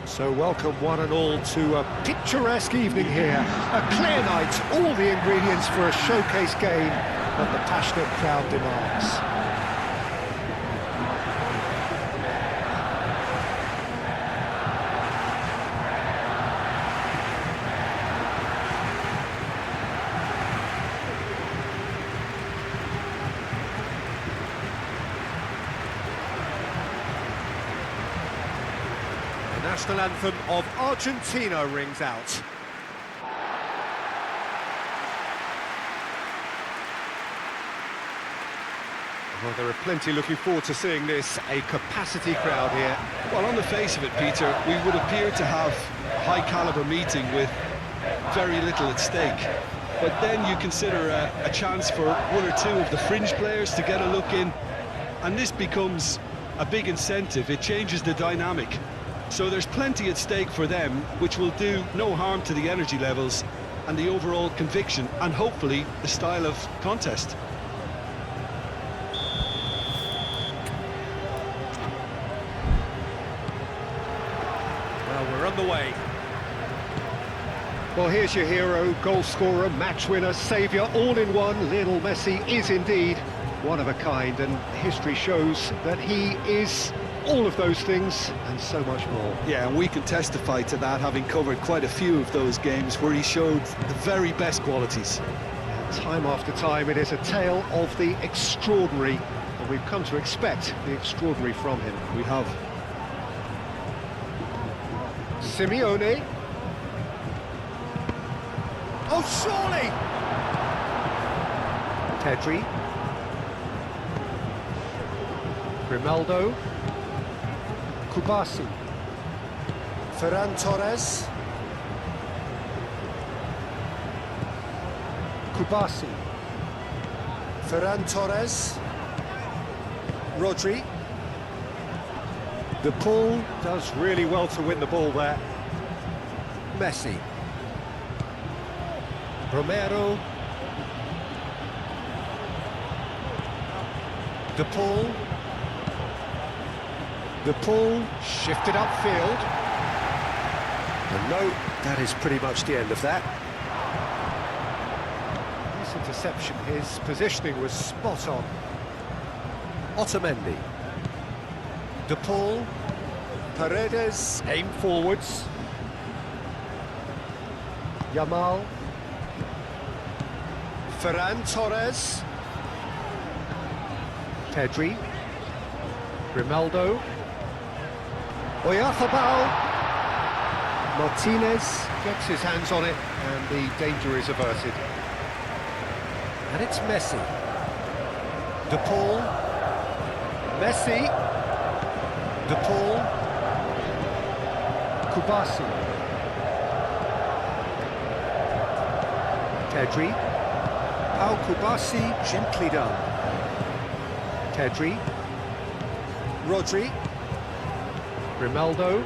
So welcome one and all to a picturesque evening here. A clear night, all the ingredients for a showcase game that the passionate crowd demands. The national anthem of Argentina rings out. Well, there are plenty looking forward to seeing this, a capacity crowd here. Well, on the face of it, Peter, we would appear to have a high-caliber meeting with very little at stake. But then you consider a chance for one or two of the fringe players to get a look in, and this becomes a big incentive. It changes the dynamic. So there's plenty at stake for them, which will do no harm to the energy levels and the overall conviction, and hopefully the style of contest. Well, we're on the way. Well, here's your hero, goal scorer, match winner, saviour, all in one. Lionel Messi is indeed one of a kind, and history shows that he is all of those things and so much more. Yeah, and we can testify to that, having covered quite a few of those games where he showed the very best qualities. And time after time, it is a tale of the extraordinary, and we've come to expect the extraordinary from him. We have. Simeone. Oh, surely! Pedri. Grimaldo. Kubasi. Ferran Torres. Kubasi. Ferran Torres. Rodri. The pull does really well to win the ball there. Messi. Romero. The pull. The pull, shifted upfield. And no, that is pretty much the end of that. This interception, his positioning was spot on. Otamendi. The pull. Paredes, aim forwards. Yamal. Ferran Torres. Pedri. Grimaldo. Oyarzabal. Martinez gets his hands on it and the danger is averted. And it's Messi. De Paul. Messi. De Paul. Kubasi. Pedri. Pau Kubasi, gently done. Pedri. Rodri. Grimaldo.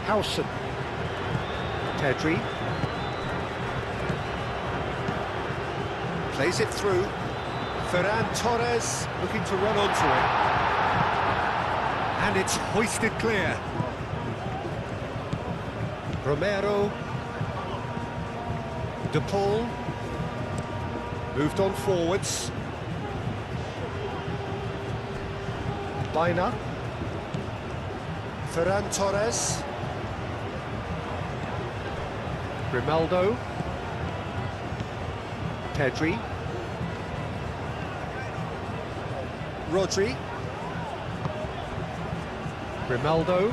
Howson. Pedri. Plays it through. Ferran Torres looking to run onto it. And it's hoisted clear. Romero. De Paul. Moved on forwards. Baina. Ferran Torres. Grimaldo. Pedri. Rodri. Grimaldo.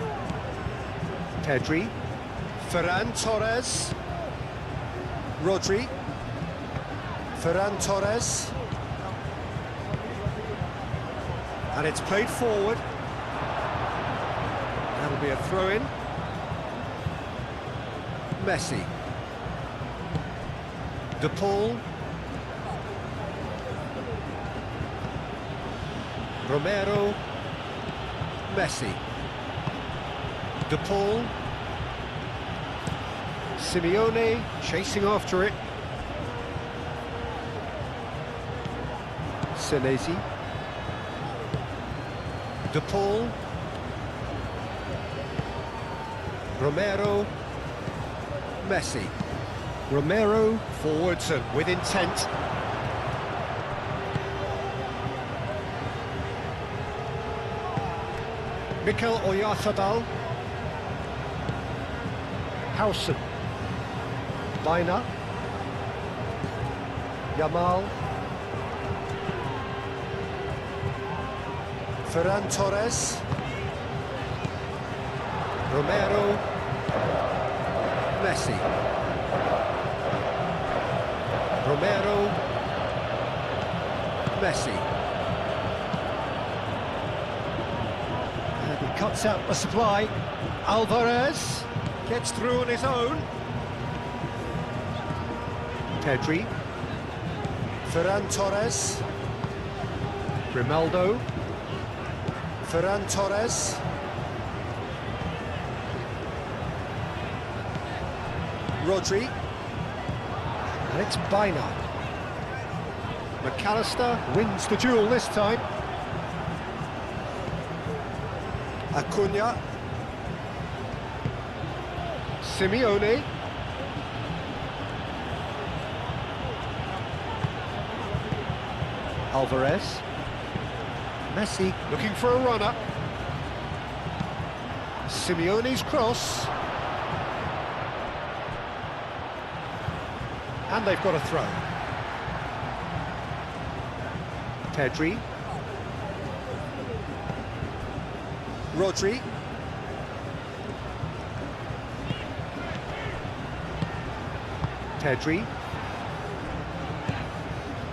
Pedri. Ferran Torres. Rodri. Ferran Torres. And it's played forward. That'll be a throw-in. Messi. De Paul. Romero. Messi. De Paul. Simeone chasing after it. Senesi. De Paul. Romero. Messi. Romero forwards and with intent. Mikel Oyarzabal. Howson. Bina. Yamal. Ferran Torres. Romero. Messi. Romero. Messi. And he cuts out the supply. Alvarez gets through on his own. Pedri. Ferran Torres. Grimaldo. Ferran Torres. Rodri. And it's Bina. McAllister wins the duel this time. Acuna. Simeone. Alvarez. Messi looking for a runner. Simeone's cross. And they've got a throw. Pedri. Rodri. Pedri.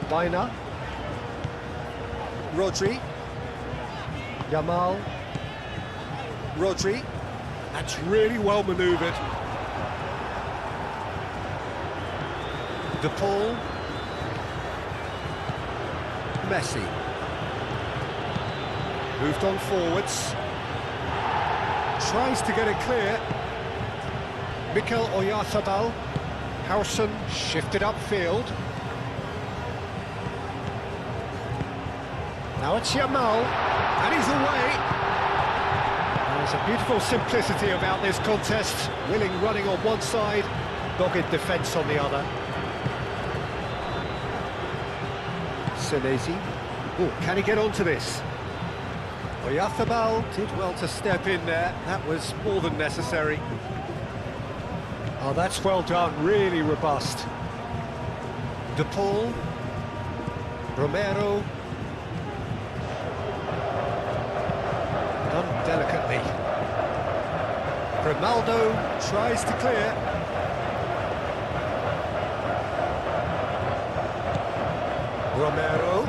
Bina. Rodri. Yamal. Rodri. That's really well manoeuvred. De Paul. Messi. Moved on forwards. Tries to get it clear. Mikel Oyarzabal. Howson shifted upfield. Now it's Yamal, and he's away. There's a beautiful simplicity about this contest. Willing running on one side, dogged defence on the other. Senesi. Oh, can he get onto this? Oyarzabal did well to step in there. That was more than necessary. Oh, that's well done, really robust. De Paul. Romero. Done delicately. Grimaldo tries to clear. Romero.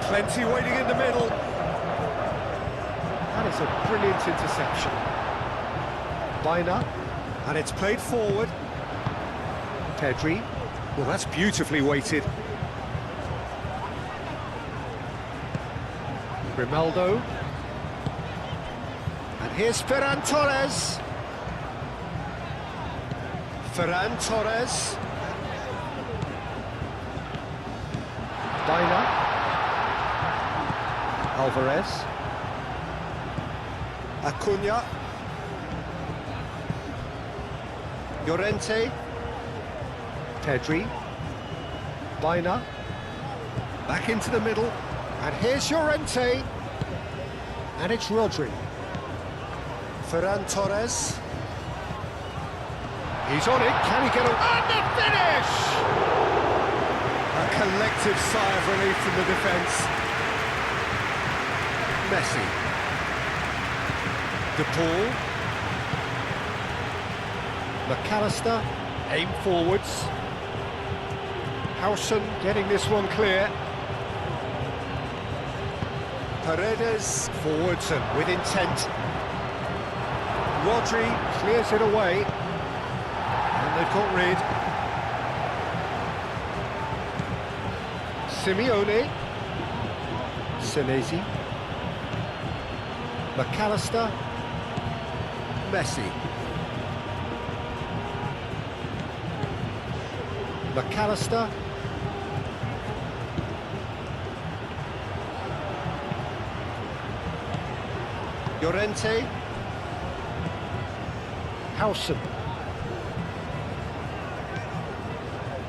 Plenty waiting in the middle. That is a brilliant interception. Bina, and it's played forward. Pedri. Well, that's beautifully weighted. Grimaldo. And here's Ferran Torres. Ferran Torres. Bina. Alvarez. Acuna. Llorente. Pedri. Bina. Back into the middle. And here's Llorente. And it's Rodri. Ferran Torres. He's on it. Can he get a... And the finish! A collective sigh of relief from the defence. Messi. De Paul. McAllister, aim forwards. Howson getting this one clear. Paredes forwards and with intent. Rodri clears it away. And they've got rid. Simeone. Senesi. McAllister. Messi. McAllister. Llorente. Howson.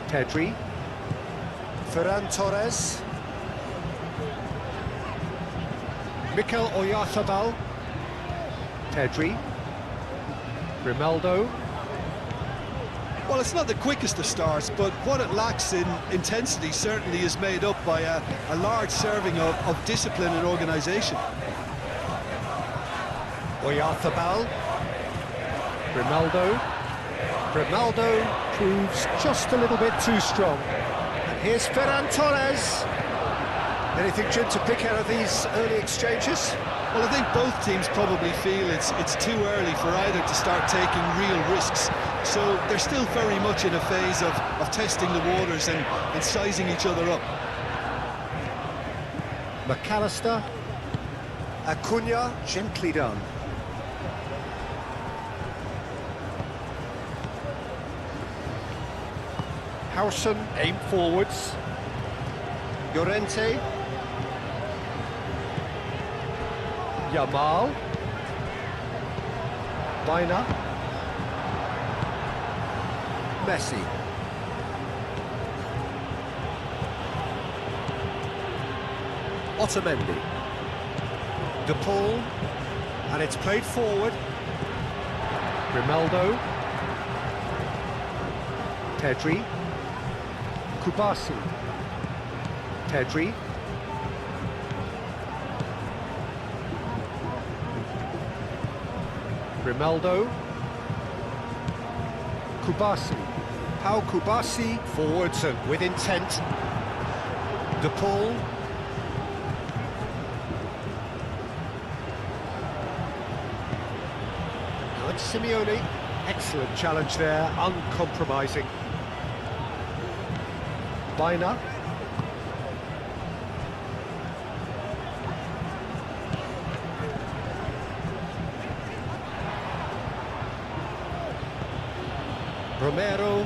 Pedri. Ferran Torres. Mikel Oyarzabal. Pedri. Grimaldo. Well, it's not the quickest of starts, but what it lacks in intensity certainly is made up by a large serving of discipline and organisation. Oyarzabal. Grimaldo. Grimaldo proves just a little bit too strong. And here's Ferran Torres. Anything, Jim, to pick out of these early exchanges? Well, I think both teams probably feel it's too early for either to start taking real risks. So they're still very much in a phase of testing the waters and sizing each other up. McAllister. Acuna, gently done. Howson, aim forwards. Llorente. Yamal. Baina. Messi. Otamendi. De Paul. And it's played forward. Grimaldo. Pedri. Kubasi. Pedri. Grimaldo. Kubasi. Pau Kubasi forwards and with intent. De Paul. Now it's Simeone. Excellent challenge there, uncompromising. Baina. Romero.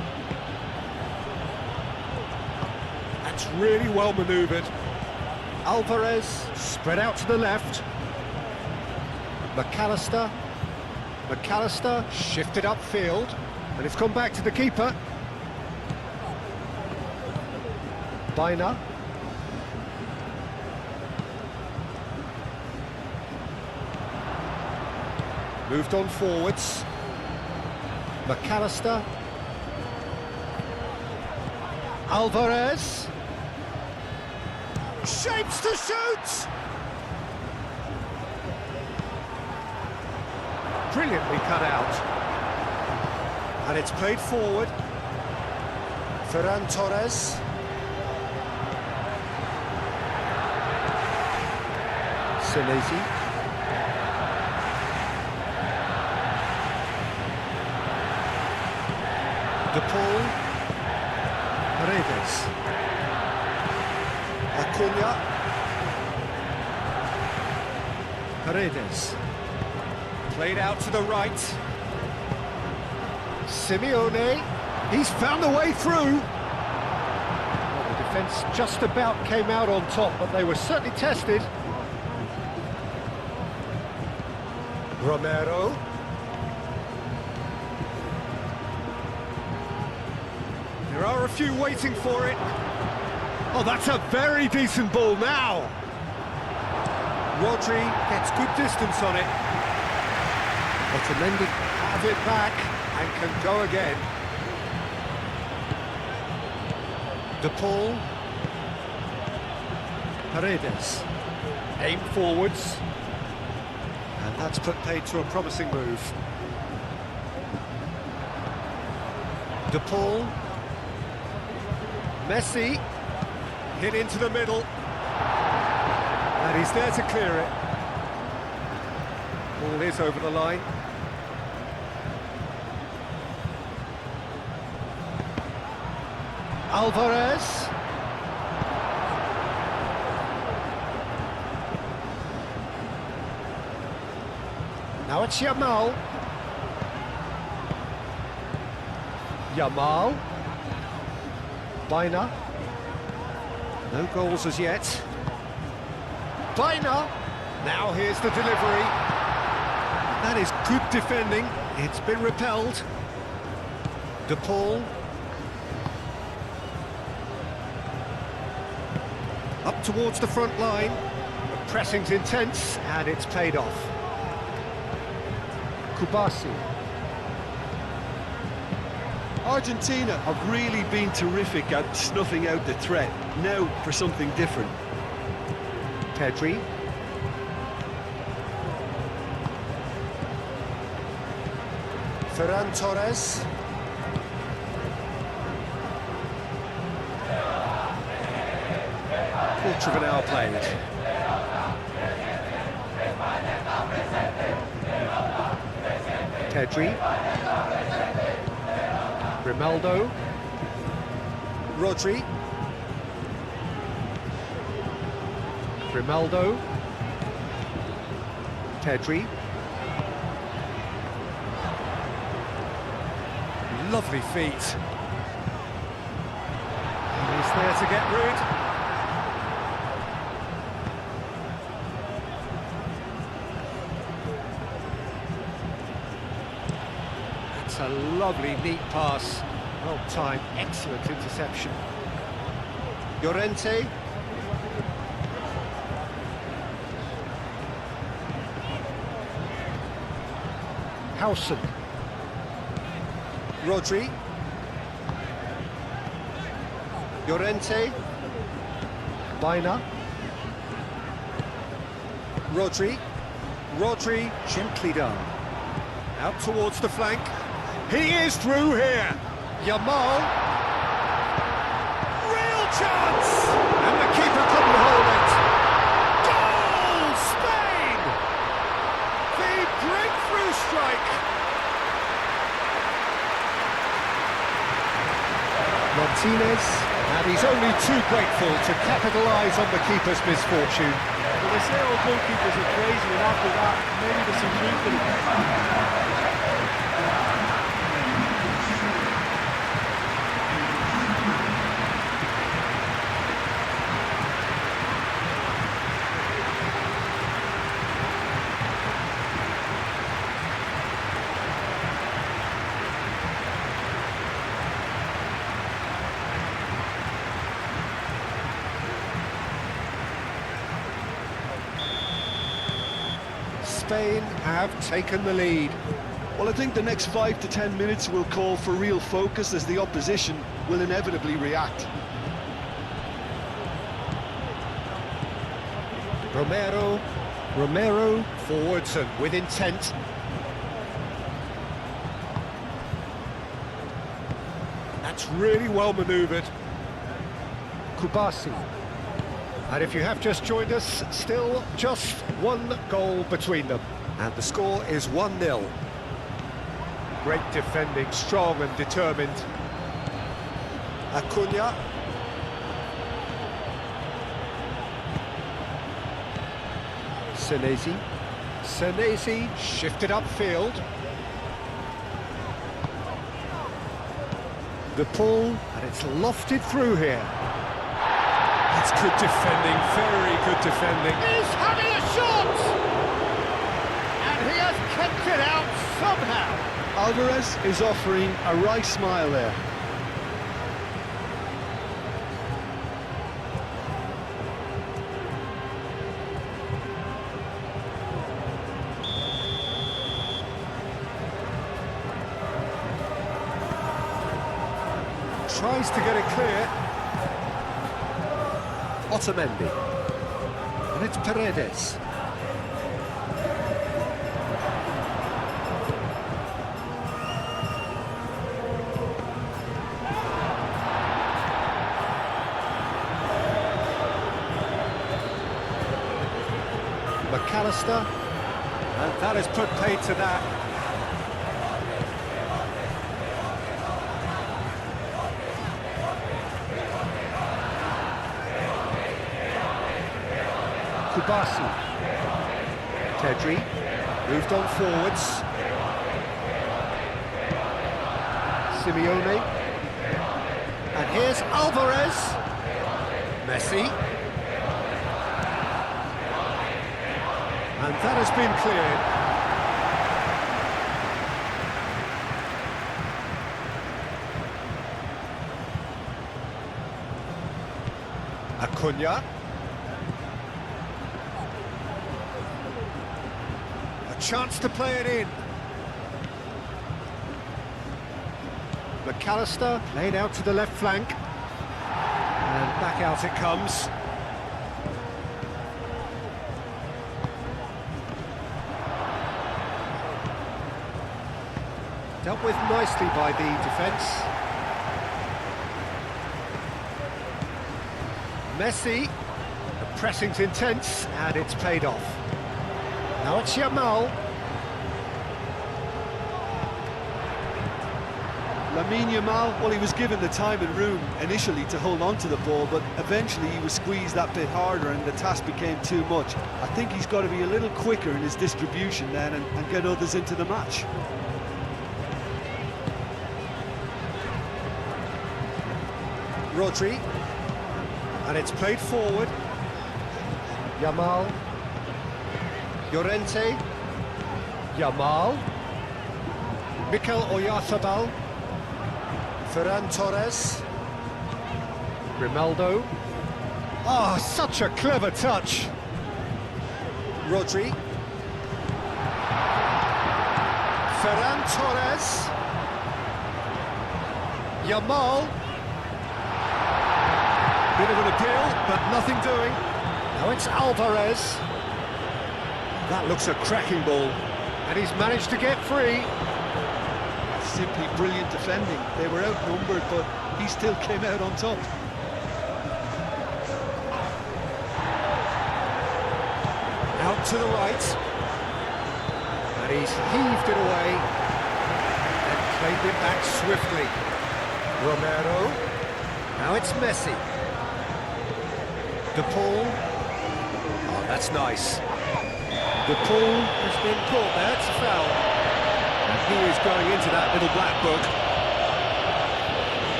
That's really well manoeuvred. Alvarez spread out to the left. McAllister. McAllister shifted upfield, and it's gone back to the keeper. Baina. Moved on forwards. McAllister. Alvarez. Shapes to shoot! Brilliantly cut out. And it's played forward. Ferran Torres. Senesi. De Paul. Paredes. Acuna. Paredes. Played out to the right. Simeone. He's found a way through. Well, the defence just about came out on top, but they were certainly tested. Romero. There are a few waiting for it. Oh, that's a very decent ball now. Rodri gets good distance on it. Otamendi have it back and can go again. De Paul. Paredes. Aim forwards. And that's put paid to a promising move. De Paul. Messi. Hit into the middle. And he's there to clear it. Ball is over the line. Alvarez. Now it's Yamal. Yamal. Baina. No goals as yet. Baina. Now here's the delivery. That is good defending. It's been repelled. De Paul. Up towards the front line. The pressing's intense, and it's paid off. Kubasi. Argentina have really been terrific at snuffing out the threat. Now for something different. Pedri. Ferran Torres. Quarter of an hour played. Pedri. Rimaldo. Rodri. Rimaldo. Pedri. Lovely feet. He's there to get rid. That's a lovely, neat pass. Well timed, excellent interception. Llorente. Howson. Rodri. Llorente. Baina. Rodri. Rodri, gently done. Out towards the flank. He is through here. Yamal. Real chance! And the keeper couldn't hold it. Goal! Spain! The breakthrough strike. Martinez, and he's only too grateful to capitalise on the keeper's misfortune. Well, they say all goalkeepers are crazy, and after that, maybe there's some truth in it. Spain have taken the lead. Well, I think the next 5 to 10 minutes will call for real focus as the opposition will inevitably react. Romero forwards and with intent. That's really well manoeuvred. Kubasi. And if you have just joined us, still just one goal between them. And the score is 1-0. Great defending, strong and determined. Acuna. Senesi. Senesi shifted upfield. De Paul, and it's lofted through here. That's good defending, very good defending. He's having a shot! And he has kept it out somehow. Alvarez is offering a wry smile there. Tries to get it clear. Otamendi. And it's Paredes. McAllister. And that has put paid to that. Kubasi. Pedri moved on forwards. Simeone. And here's Alvarez. Messi. And that has been cleared. Acuna. A chance to play it in. McAllister laid out to the left flank. And back out it comes. Dealt with nicely by the defence. Messi, the pressing's intense, and it's paid off. Now it's Yamal. Lamine Yamal, well, he was given the time and room initially to hold on to the ball, but eventually he was squeezed that bit harder and the task became too much. I think he's got to be a little quicker in his distribution then and get others into the match. Rodri, and it's played forward. Yamal, Llorente, Yamal, Mikel Oyarzabal, Ferran Torres, Grimaldo. Oh, such a clever touch. Rodri, Ferran Torres, Yamal. Bit of an appeal, but nothing doing. Now it's Alvarez. That looks a cracking ball. And he's managed to get free. Simply brilliant defending. They were outnumbered, but he still came out on top. Out to the right. And he's heaved it away. And played it back swiftly. Romero. Now it's Messi. De Paul. Oh, that's nice. De Paul has been caught there, it's a foul. And he is going into that little black book.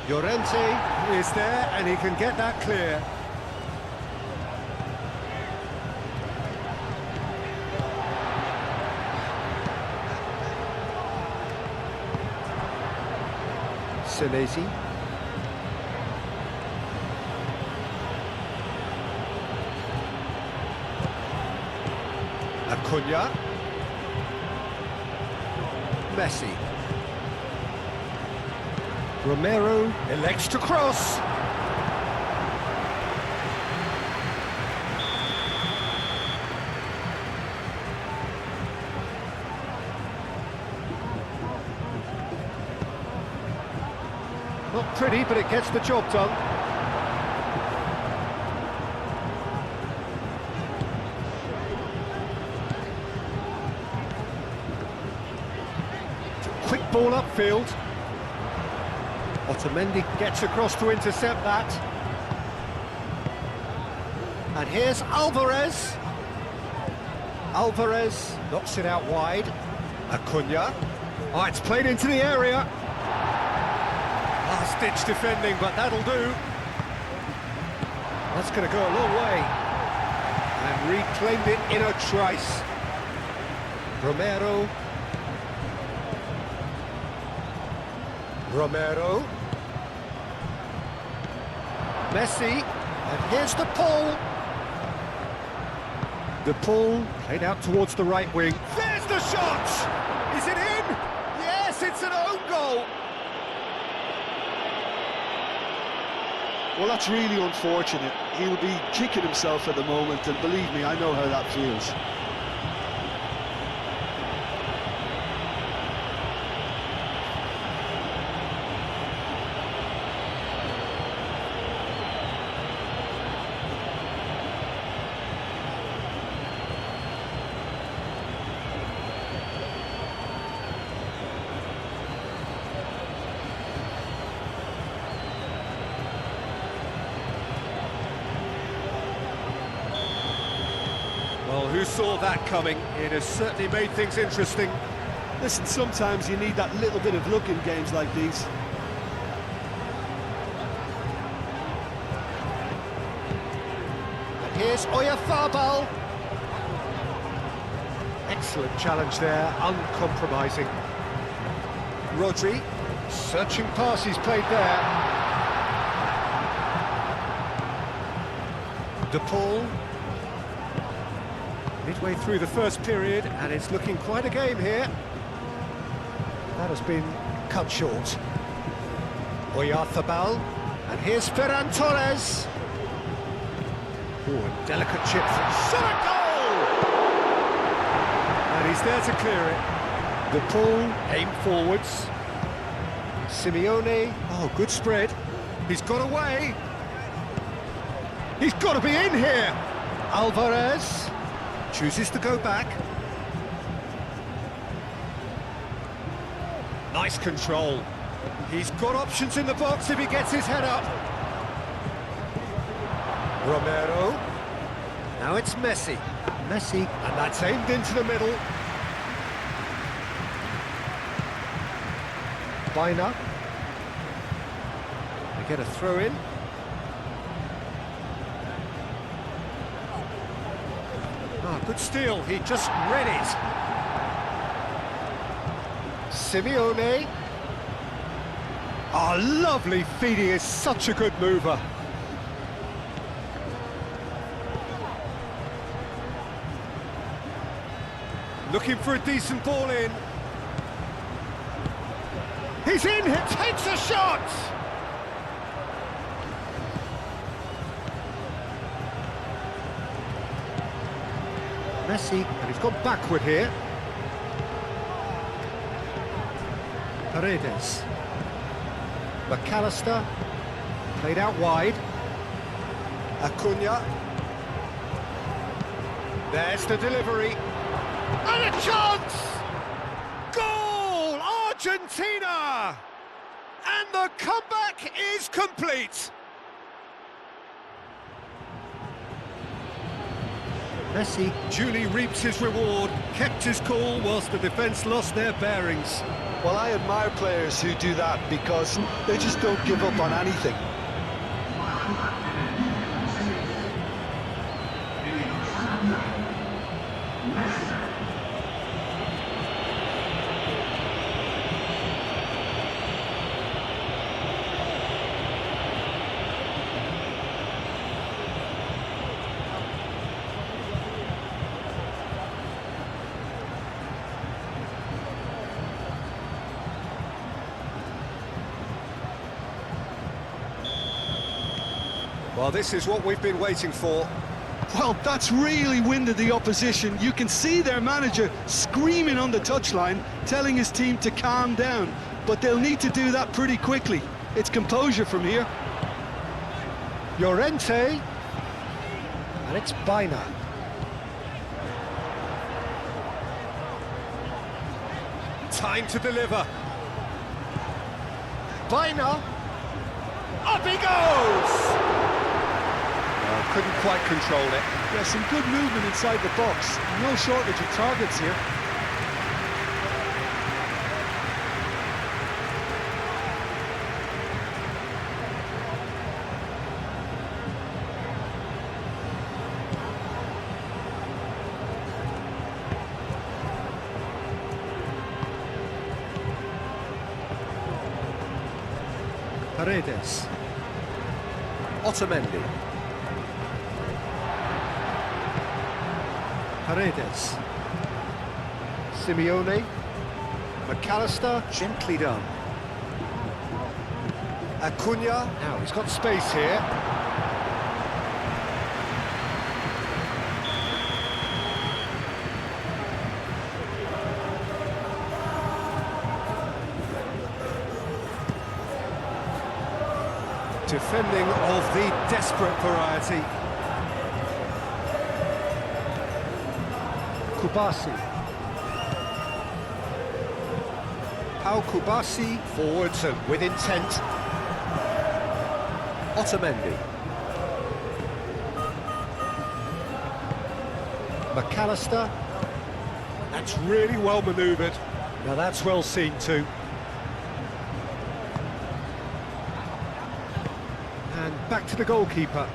Llorente is there and he can get that clear. Senesi. Acuna. Messi. Romero elects to cross. Not pretty, but it gets the job done. Quick ball upfield. Otamendi gets across to intercept that. And here's Alvarez. Alvarez knocks it out wide. Acuna. Oh, it's played into the area. Last-ditch defending, but that'll do. That's going to go a long way. And reclaimed it in a trice. Romero. Romero. Messi. And here's the Paul. The Paul played out towards the right wing. There's the shot! Is it in? Yes, it's an own goal. Well, that's really unfortunate. He'll be kicking himself at the moment, and believe me, I know how that feels. Well, who saw that coming? It has certainly made things interesting. Listen, sometimes you need that little bit of luck in games like these. And here's It's Oyarzabal. Excellent challenge there, uncompromising. Rodri, searching pass he's played there. De Paul. Midway through the first period, and it's looking quite a game here. That has been cut short. Oyarzabal, and here's Ferran Torres. Oh, a delicate chip from shot, a goal! And he's there to clear it. De Paul, aim forwards. Simeone, oh, good spread. He's got away. He's got to be in here. Alvarez chooses to go back. Nice control. He's got options in the box if he gets his head up. Romero. Now it's Messi. Messi, and that's aimed into the middle. Bina. They get a throw in. Ah, good steal. He just read it. Simeone. Ah, lovely feed. He is such a good mover. Looking for a decent ball in. He's in, he takes a shot! Messi, and he's gone backward here. Paredes. McAllister, played out wide. Acuna. There's the delivery. And a chance! Goal! Argentina! And the comeback is complete. Messi duly reaps his reward, kept his cool whilst the defence lost their bearings. Well, I admire players who do that because they just don't give up on anything. Well, this is what we've been waiting for. Well, that's really winded the opposition. You can see their manager screaming on the touchline, telling his team to calm down. But they'll need to do that pretty quickly. It's composure from here. Llorente. And it's Bina. Time to deliver. Bina. Up he goes! Couldn't quite control it. Yeah, some good movement inside the box. No shortage of targets here. Paredes. Otamendi. Paredes. Simeone. McAllister, gently done. Acuna. Now he's got space here. Defending of the desperate variety. Kubasi. Pau Kubasi forwards and with intent. Otamendi. McAllister. That's really well manoeuvred. Now that's well seen too. And back to the goalkeeper.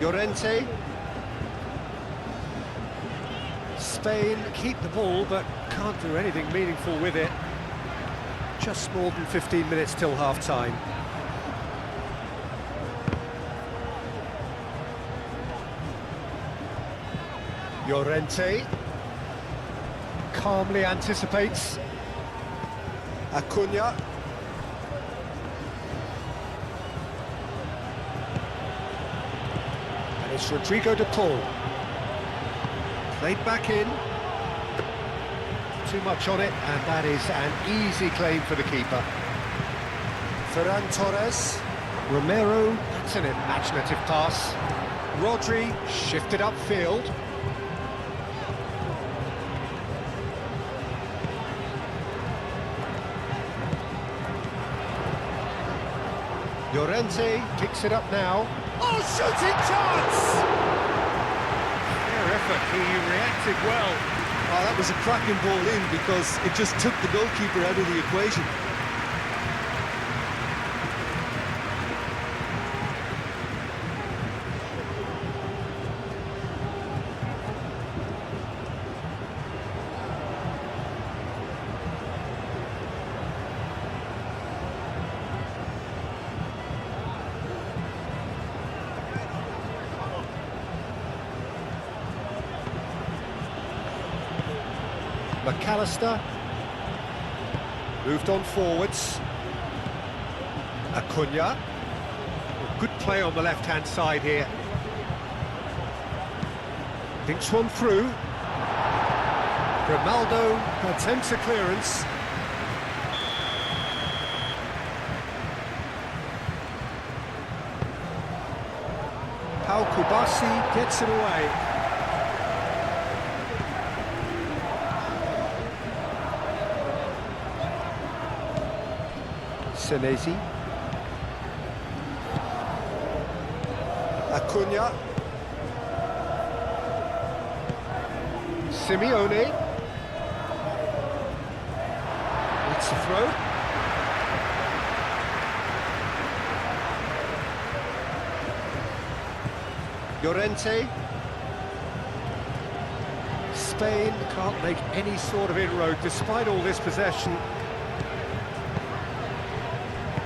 Llorente. Spain keep the ball, but can't do anything meaningful with it. Just more than 15 minutes till half-time. Llorente calmly anticipates. Acuna. And it's Rodrigo de Paul. Played back in. Too much on it, and that is an easy claim for the keeper. Ferran Torres. Romero, that's an imaginative pass. Rodri shifted upfield. Llorente picks it up now. Oh, shooting chance! Fair effort, he reacted well. Oh, that was a cracking ball in because it just took the goalkeeper out of the equation. McAllister moved on forwards. Acuna, good play on the left-hand side here. Thinks one through. Grimaldo attempts a clearance. Pau Kubasi gets it away. Senesi. Acuna. Simeone. It's a throw. Llorente. Spain can't make any sort of inroad despite all this possession.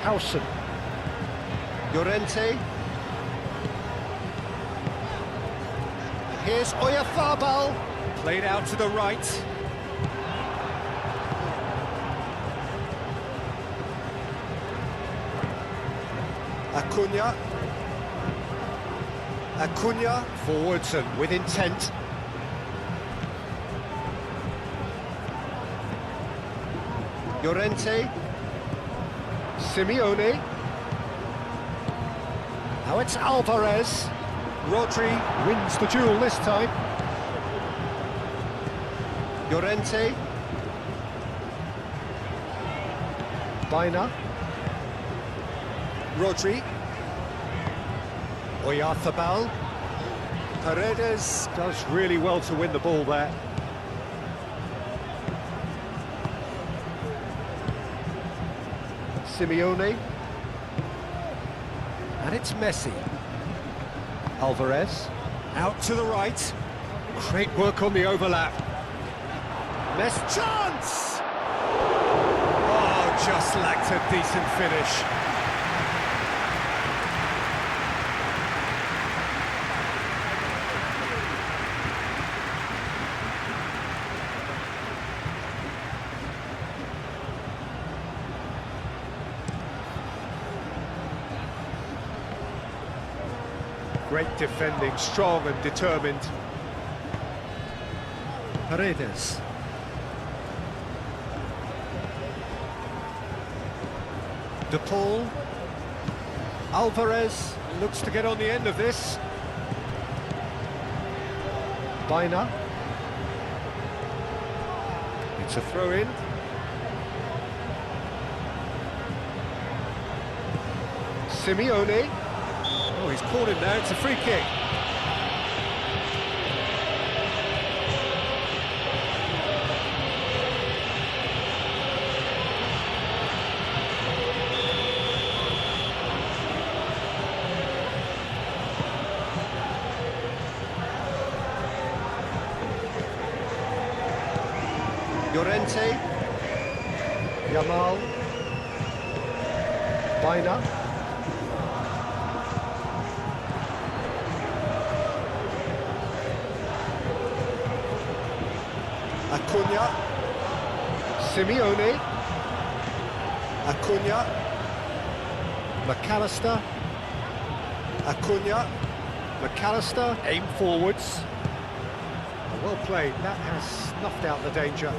Hausen. Llorente. And here's Oyarzabal. Played out to the right. Acuna. Acuna forwards and with intent. Llorente. Simeone. Now it's Alvarez. Rodri wins the duel this time. Llorente. Baena. Rodri. Oyarzabal. Paredes does really well to win the ball there. Simeone. And it's Messi. Alvarez. Out to the right. Great work on the overlap. Messi. Chance! Oh, just lacked a decent finish. Great defending, strong and determined. Paredes. De Paul. Alvarez looks to get on the end of this. Baena. It's a throw-in. Simeone. Oh, he's caught him there, it's a free kick. Llorente. Yamal. Baina. Acuna. Simeone. Acuna. McAllister. Acuna. McAllister. Aim forwards. Well played. That has snuffed out the danger.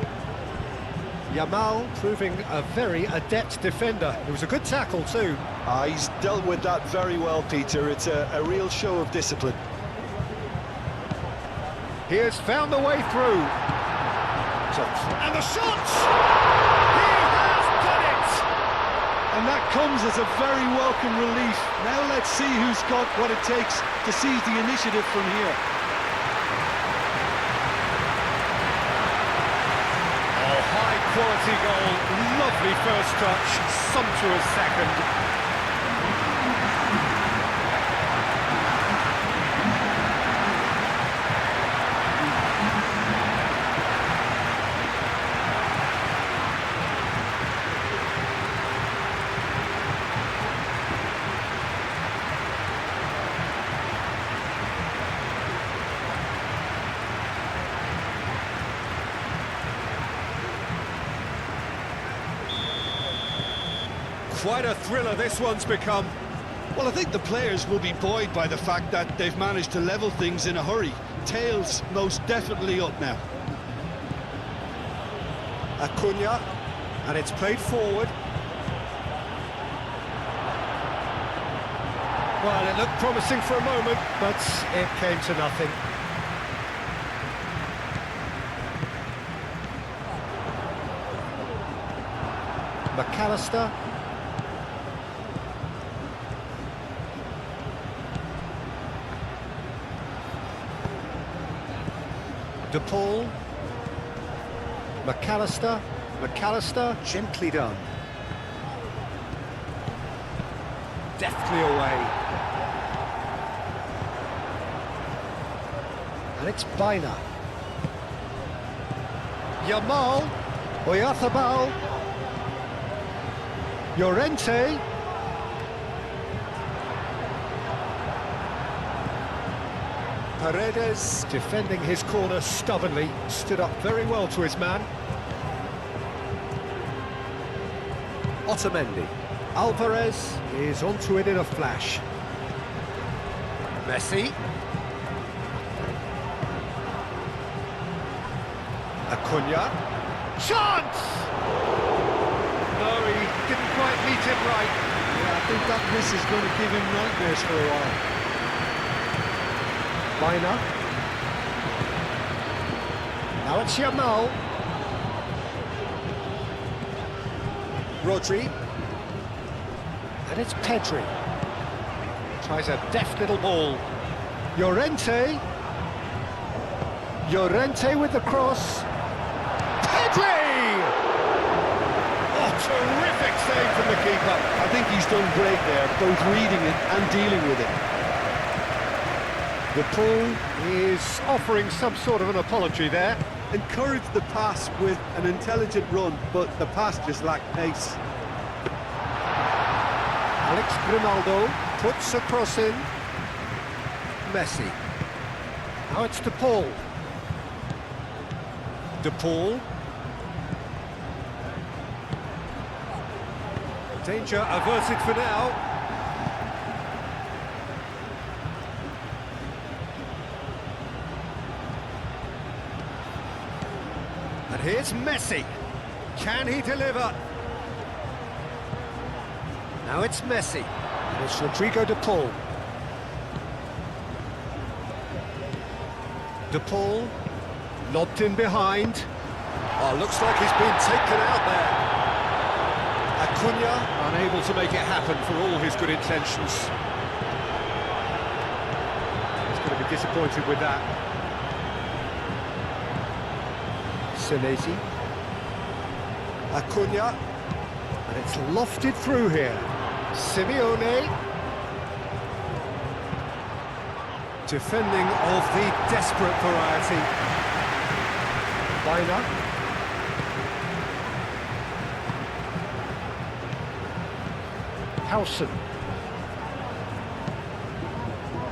Yamal proving a very adept defender. It was a good tackle too. He's dealt with that very well, Peter. It's a real show of discipline. He has found the way through. And the shot! He has done it! And that comes as a very welcome relief. Now let's see who's got what it takes to seize the initiative from here. Oh, high quality goal, lovely first touch, sumptuous second. Quite a thriller this one's become. Well, I think the players will be buoyed by the fact that they've managed to level things in a hurry. Tails most definitely up now. Acuna, and it's played forward. Well, it looked promising for a moment, but it came to nothing. McAllister. De Paul. McAllister. McAllister, gently done. Deftly away. And it's Baina. Yamal. Oyarzabal. Llorente. Paredes, defending his corner stubbornly, stood up very well to his man. Otamendi. Alvarez is onto it in a flash. Messi. Acuna. Chance! No, he didn't quite meet him right. Yeah, I think that miss is going to give him nightmares for a while. Baina. Now it's Yamal. Rodri. And it's Pedri. Tries a deft little ball. Llorente. Llorente with the cross. Pedri! Oh, terrific save from the keeper. I think he's done great there, both reading it and dealing with it. De Paul is offering some sort of an apology there. Encouraged the pass with an intelligent run, but the pass just lacked pace. Alex Grimaldo puts a cross in. Messi. Now it's De Paul. De Paul. Danger averted for now. And here's Messi. Can he deliver? Now it's Messi. And it's Rodrigo De Paul. De Paul, lobbed in behind. Oh, looks like he's been taken out there. Acuna, unable to make it happen for all his good intentions. He's going to be disappointed with that. Senesi. Acuna. And it's lofted through here. Simeone. Defending of the desperate variety. Baina. Howson.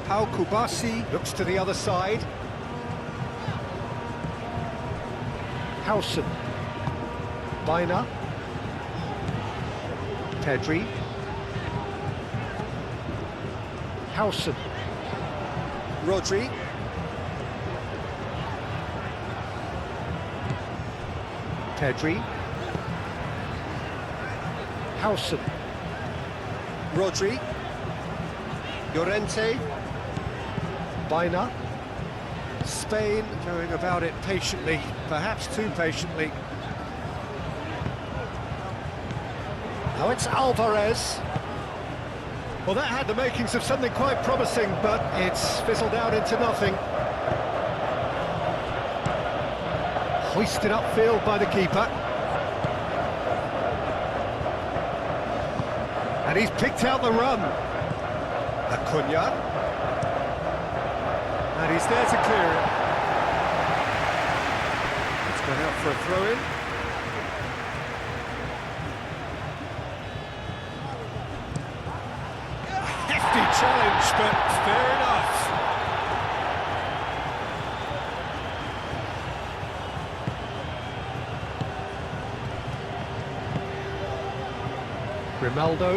Pau Kubasi looks to the other side. Howson. Bina. Pedri. Howson. Rodri. Pedri. Howson. Rodri. Llorente. Bina. Spain going about it patiently, perhaps too patiently. Now it's Alvarez. Well, that had the makings of something quite promising, but it's fizzled out into nothing. Hoisted upfield by the keeper. And he's picked out the run. Acuna. And he's there to clear it. It's gone out for a throw-in. A hefty challenge, but fair enough. Grimaldo.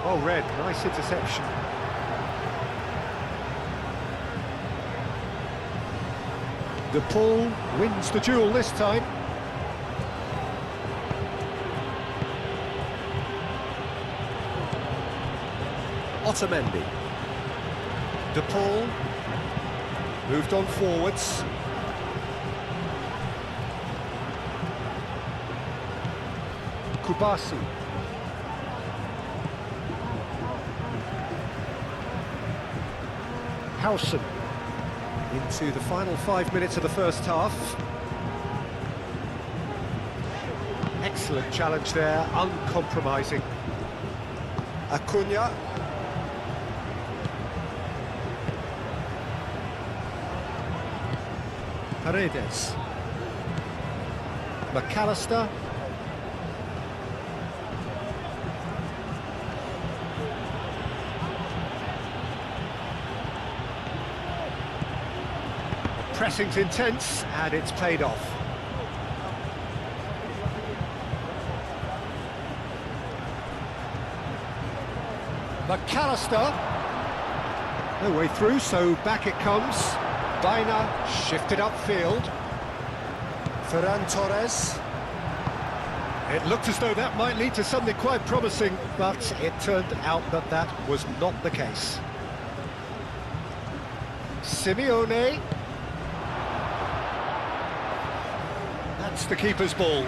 Oh, red, nice interception. De Paul wins the duel this time. Otamendi. De Paul moved on forwards. Kubasi. Howson. Into the final 5 minutes of the first half. Excellent challenge there, uncompromising. Acuna. Paredes. McAllister. Pressing's intense, and it's paid off. McAllister. No way through, so back it comes. Bina shifted upfield. Ferran Torres. It looked as though that might lead to something quite promising, but it turned out that that was not the case. Simeone. That's the keeper's ball.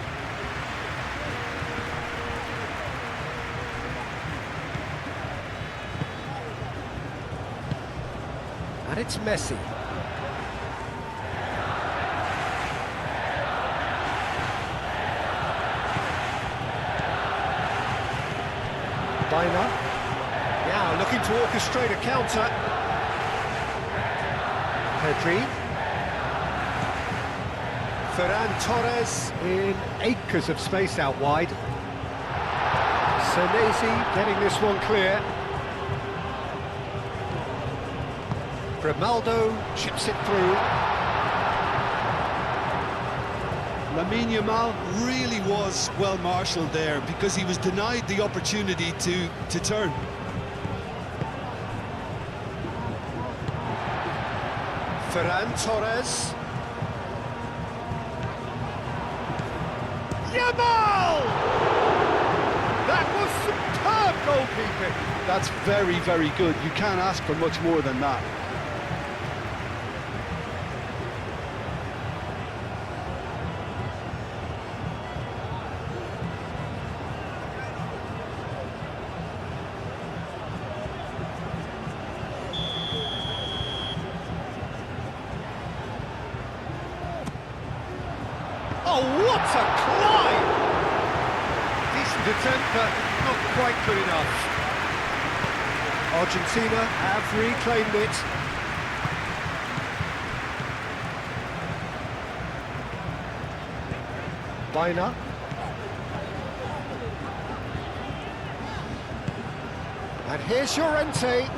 And it's Messi. Bina. Now looking to orchestrate a counter. Pedri. Ferran Torres in acres of space out wide. Senesi getting this one clear. Grimaldo chips it through. Lamine Yamal really was well marshalled there because he was denied the opportunity to turn. Ferran Torres. Yamal! That was superb goalkeeping. That's very, very good. You can't ask for much more than that. Oh, what a climb! Decent attempt, but not quite good enough. Argentina have reclaimed it. Bina. And here's Llorente.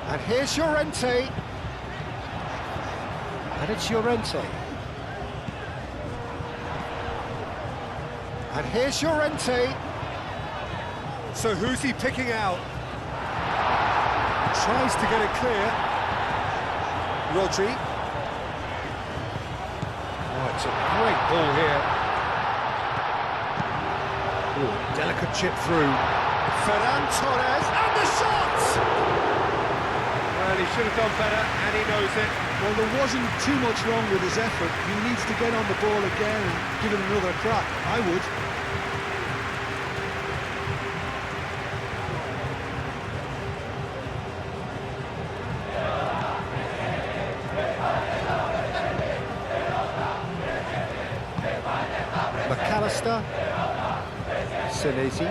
And here's Llorente. And it's Llorente. And here's Llorente. So who's he picking out? Tries to get it clear. Rodri. Oh, it's a great ball here. Ooh, delicate chip through. Ferran Torres, and the shot! Well, he should have done better, and he knows it. Well, there wasn't too much wrong with his effort. He needs to get on the ball again and give it another crack. I would. McAllister, Senesi,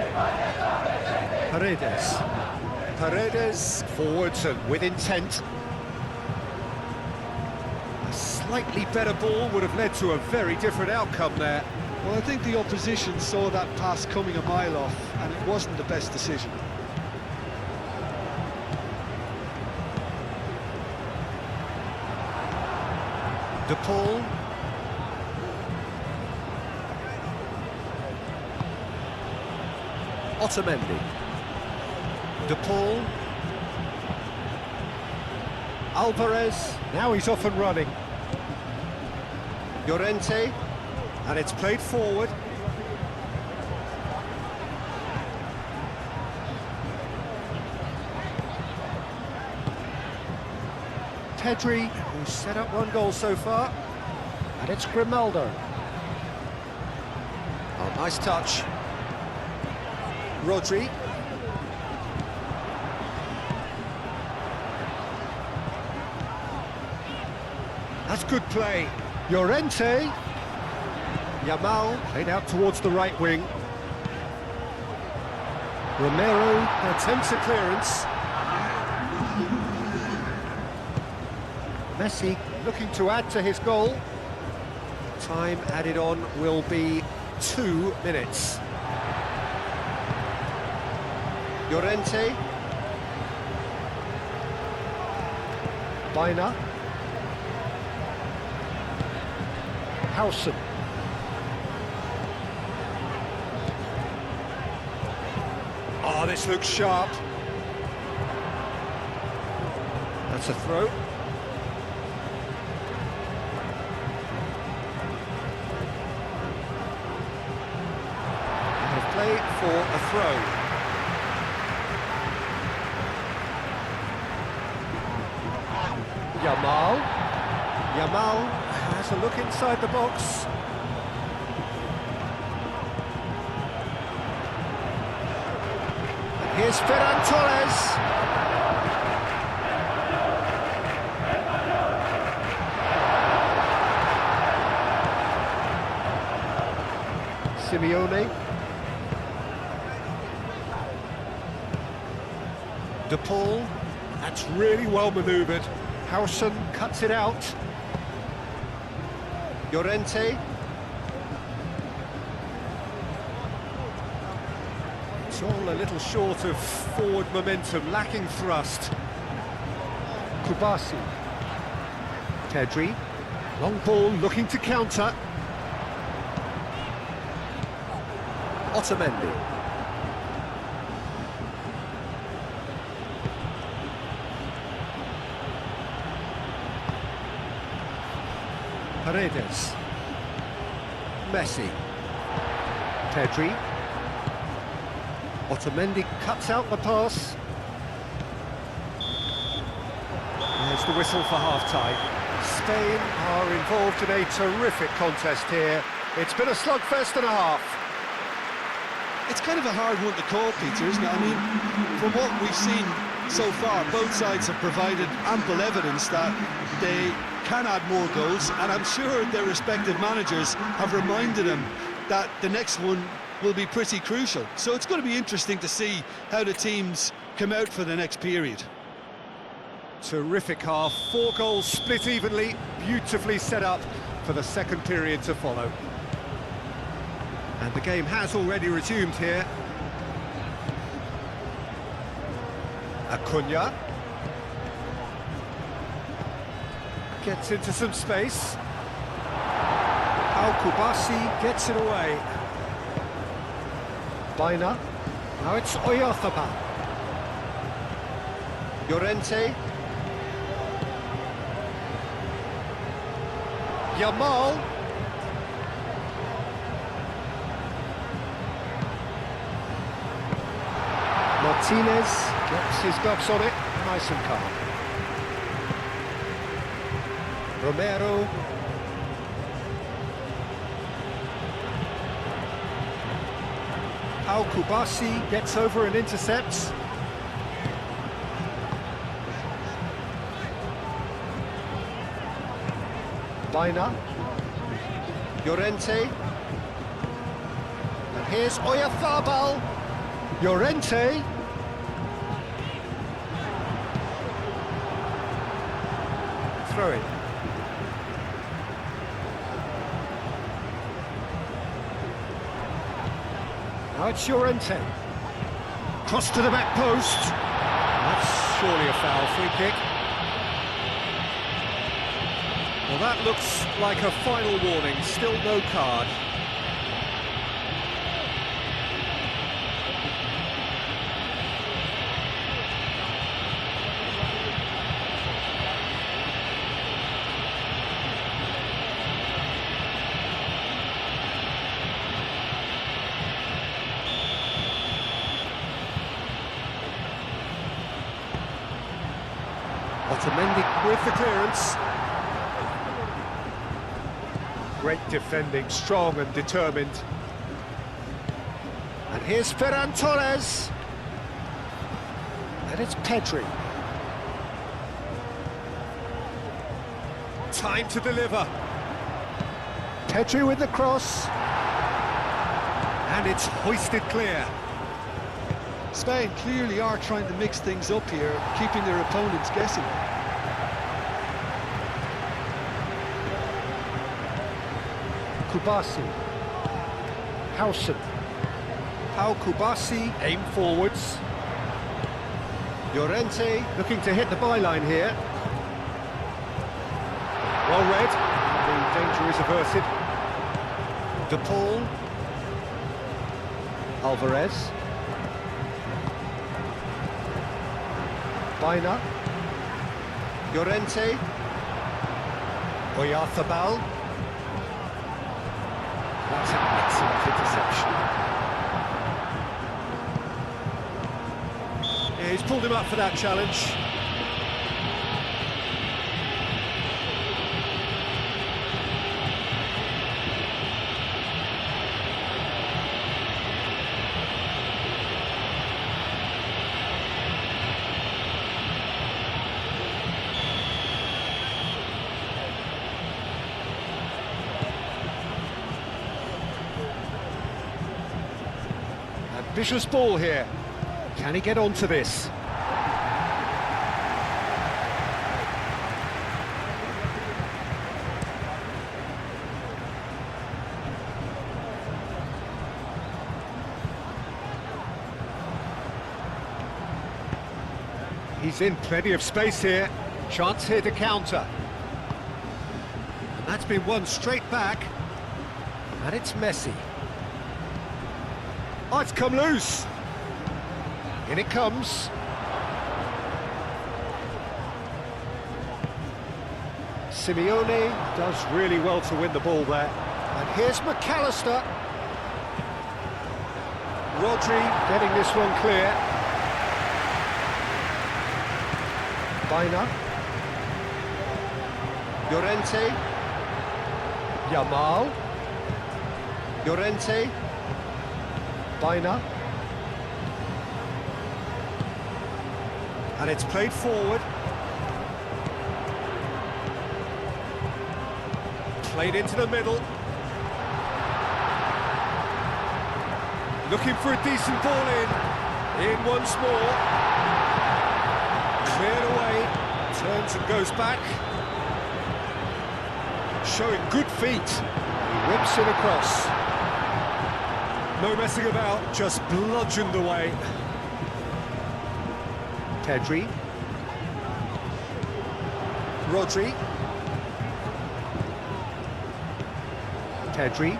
Paredes forwards and with intent. A slightly better ball would have led to a very different outcome there. Well, I think the opposition saw that pass coming a mile off, and it wasn't the best decision. De Paul. Otamendi. De Paul. Alvarez. Now he's off and running. Llorente. And it's played forward. Pedri, who's set up one goal so far. And it's Grimaldo. Oh, nice touch. Rodri. That's good play. Llorente. Yamal played out towards the right wing. Romero attempts a clearance. Messi looking to add to his goal. Time added on will be 2 minutes. Llorente. Baina. Howson. Oh, this looks sharp. That's a throw. And a play for a throw. Yamal has a look inside the box. And here's Ferran Torres. Simeone. De Paul. That's really well manoeuvred. Howson cuts it out. Llorente. It's all a little short of forward momentum, lacking thrust. Kubasi. Pedri. Long ball looking to counter. Otamendi. Paredes. Messi. Pedri. Otamendi cuts out the pass. There's the whistle for half-time. Spain are involved in a terrific contest here. It's been a slugfest and a half. It's kind of a hard one to call, Peter, isn't it? I mean, from what we've seen so far, both sides have provided ample evidence that they can add more goals, and I'm sure their respective managers have reminded them that the next one will be pretty crucial. So it's going to be interesting to see how the teams come out for the next period. Terrific half, 4 goals split evenly, beautifully set up for the second period to follow. And the game has already resumed here. Acuna. Gets into some space. Al-Kubasi gets it away. Baina. Now it's Oyarzabal. Llorente. Yamal. Martinez gets his gloves on it, nice and calm. Romero. Al-Kubasi gets over and intercepts. Baina. Llorente. And here's Oyarzabal. Llorente. Throw it. Now it's Llorente. Cross to the back post. That's surely a foul, free kick. Well, that looks like a final warning, still no card. Otamendi with the clearance. Great defending, strong and determined. And here's Ferran Torres. And it's Pedri. Time to deliver. Pedri with the cross. And it's hoisted clear. Spain clearly are trying to mix things up here, keeping their opponents guessing. Kubasi. Howson. Al-Kubasi aim forwards. Llorente looking to hit the byline here. Well read. The danger is averted. De Paul. Alvarez. Baina. Llorente. Oyarzabal. That's an excellent interception. Yeah, he's pulled him up for that challenge. Ambitious ball here. Can he get onto this? He's in plenty of space here. Chance here to counter. And that's been won straight back. And it's Messi. Oh, it's come loose. In it comes. Simeone does really well to win the ball there. And here's McAllister. Rodri getting this one clear. Baina. Llorente. Yamal. Llorente. Baina. And it's played forward. Played into the middle. Looking for a decent ball in once more. Cleared away. Turns and goes back. Showing good feet. He whips it across. No messing about, just bludgeoned away. Pedri. Rodri. Pedri.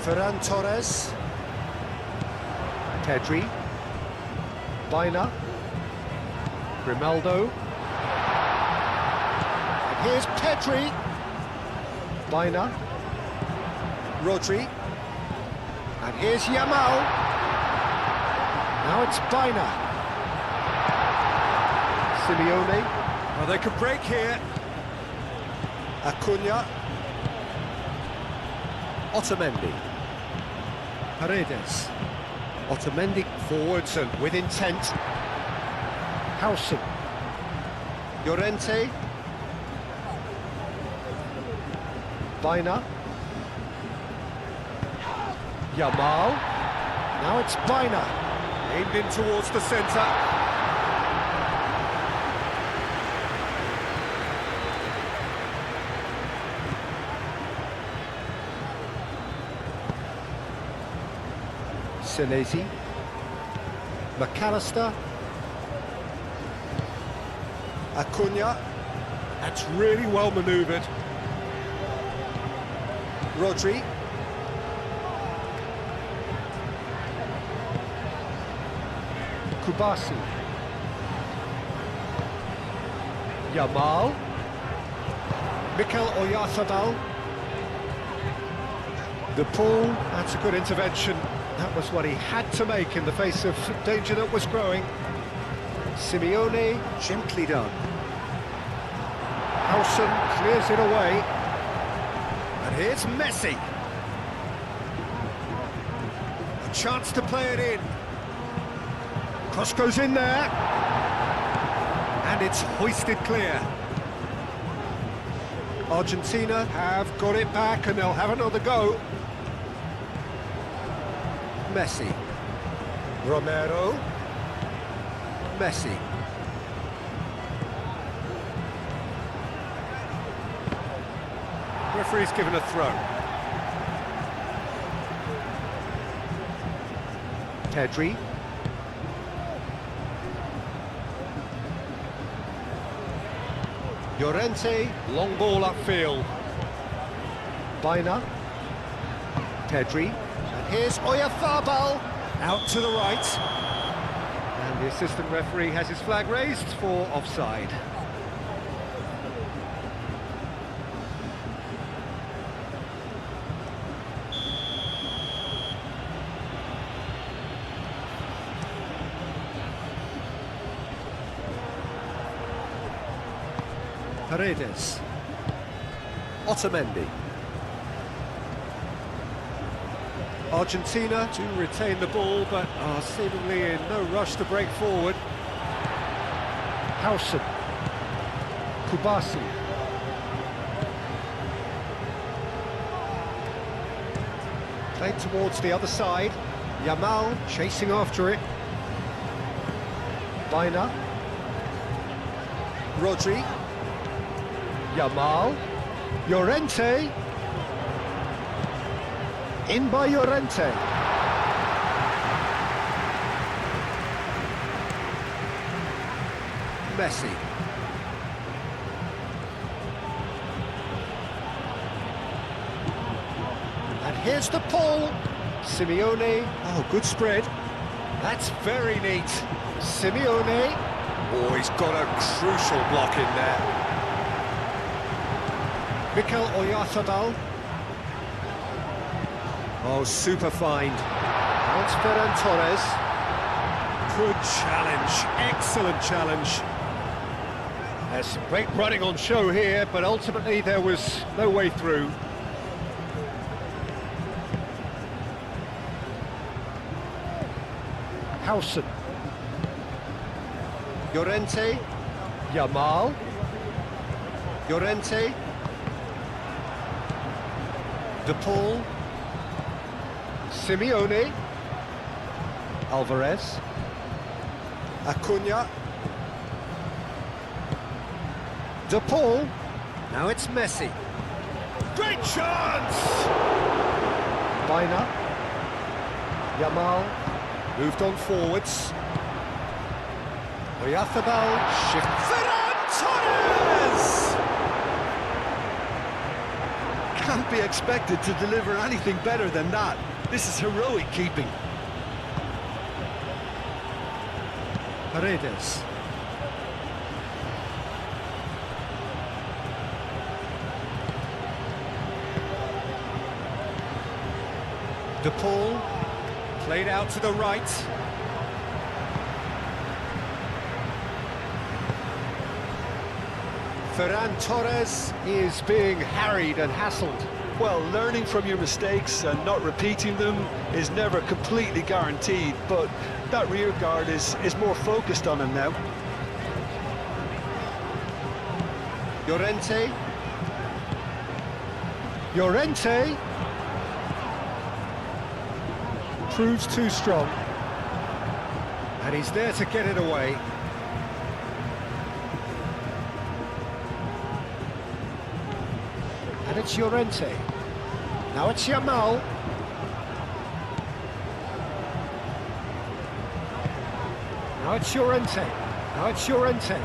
Ferran Torres. Pedri. Baina. Grimaldo. And here's Pedri. Baina. Rodri. And here's Yamal. Now it's Baina. Simeone. Well, they could break here. Acuna. Otamendi. Paredes. Otamendi forwards and with intent. Howson. Llorente. Baina. Yamal. Now it's Baina. Aimed in towards the centre. Senesi. McAllister. Acuna. That's really well manoeuvred. Rodri. Kubasi. Yamal. Mikel Oyarzabal. The pull, that's a good intervention. That was what he had to make in the face of danger that was growing. Simeone, gently done. Howson clears it away. And here's Messi. A chance to play it in. Cross goes in there. And it's hoisted clear. Argentina have got it back and they'll have another go. Messi. Romero. Messi. Referee's given a throw. Pedri. Llorente, long ball upfield. Baina. Pedri. And here's Oyarzabal. Out to the right. And the assistant referee has his flag raised for offside. Paredes. Otamendi. Argentina do retain the ball, but are seemingly in no rush to break forward. Howson. Kubasi. Played towards the other side. Yamal chasing after it. Baina. Rodri. Yamal. Llorente. In by Llorente. Messi. And here's the pull. Simeone. Oh, good spread. That's very neat. Simeone. Oh, he's got a crucial block in there. Mikel Oyarzabal. Oh, super find. That's Ferran Torres. Good challenge, excellent challenge. There's some great running on show here, but ultimately there was no way through. Howson. Llorente. Yamal. Llorente. De Paul. Simeone. Alvarez. Acuna. De Paul. Now it's Messi. Great chance! Baina. Yamal. Moved on forwards. Oyarzabal, shift. Ferran Torres! Can't be expected to deliver anything better than that. This is heroic keeping. Paredes. De Paul, played out to the right. Ferran Torres is being harried and hassled. Well, learning from your mistakes and not repeating them is never completely guaranteed, but that rear guard is more focused on him now. Llorente. Llorente. Proves too strong. And he's there to get it away. And it's Llorente. Now it's Yamal. Now it's Llorente. Now it's Llorente.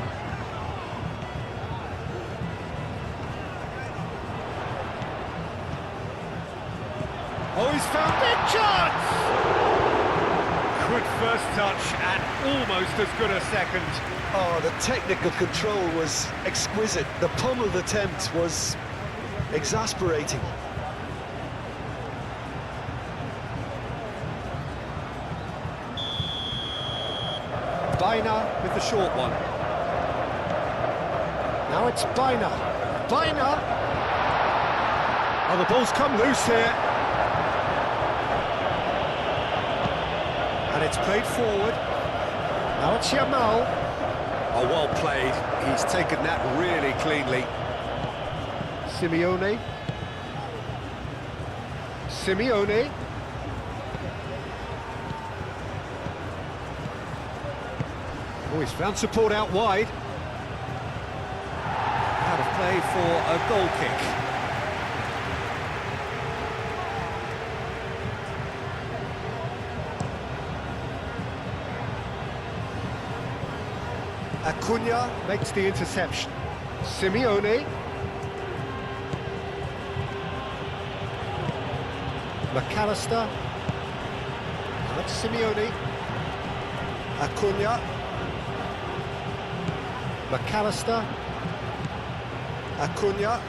Oh, he's found big chance! Good first touch and almost as good a second. Oh, the technical control was exquisite. The pummeled attempt was exasperating. Baina with the short one. Now it's Baina. Baina! Oh, the ball's come loose here. And it's played forward. Now it's Yamal. Oh, well played. He's taken that really cleanly. Simeone. Simeone. Oh, he's found support out wide. Out of play for a goal kick. Acuna makes the interception. Simeone. McAllister. That's Simeone. Acuna. McAllister. Acuna.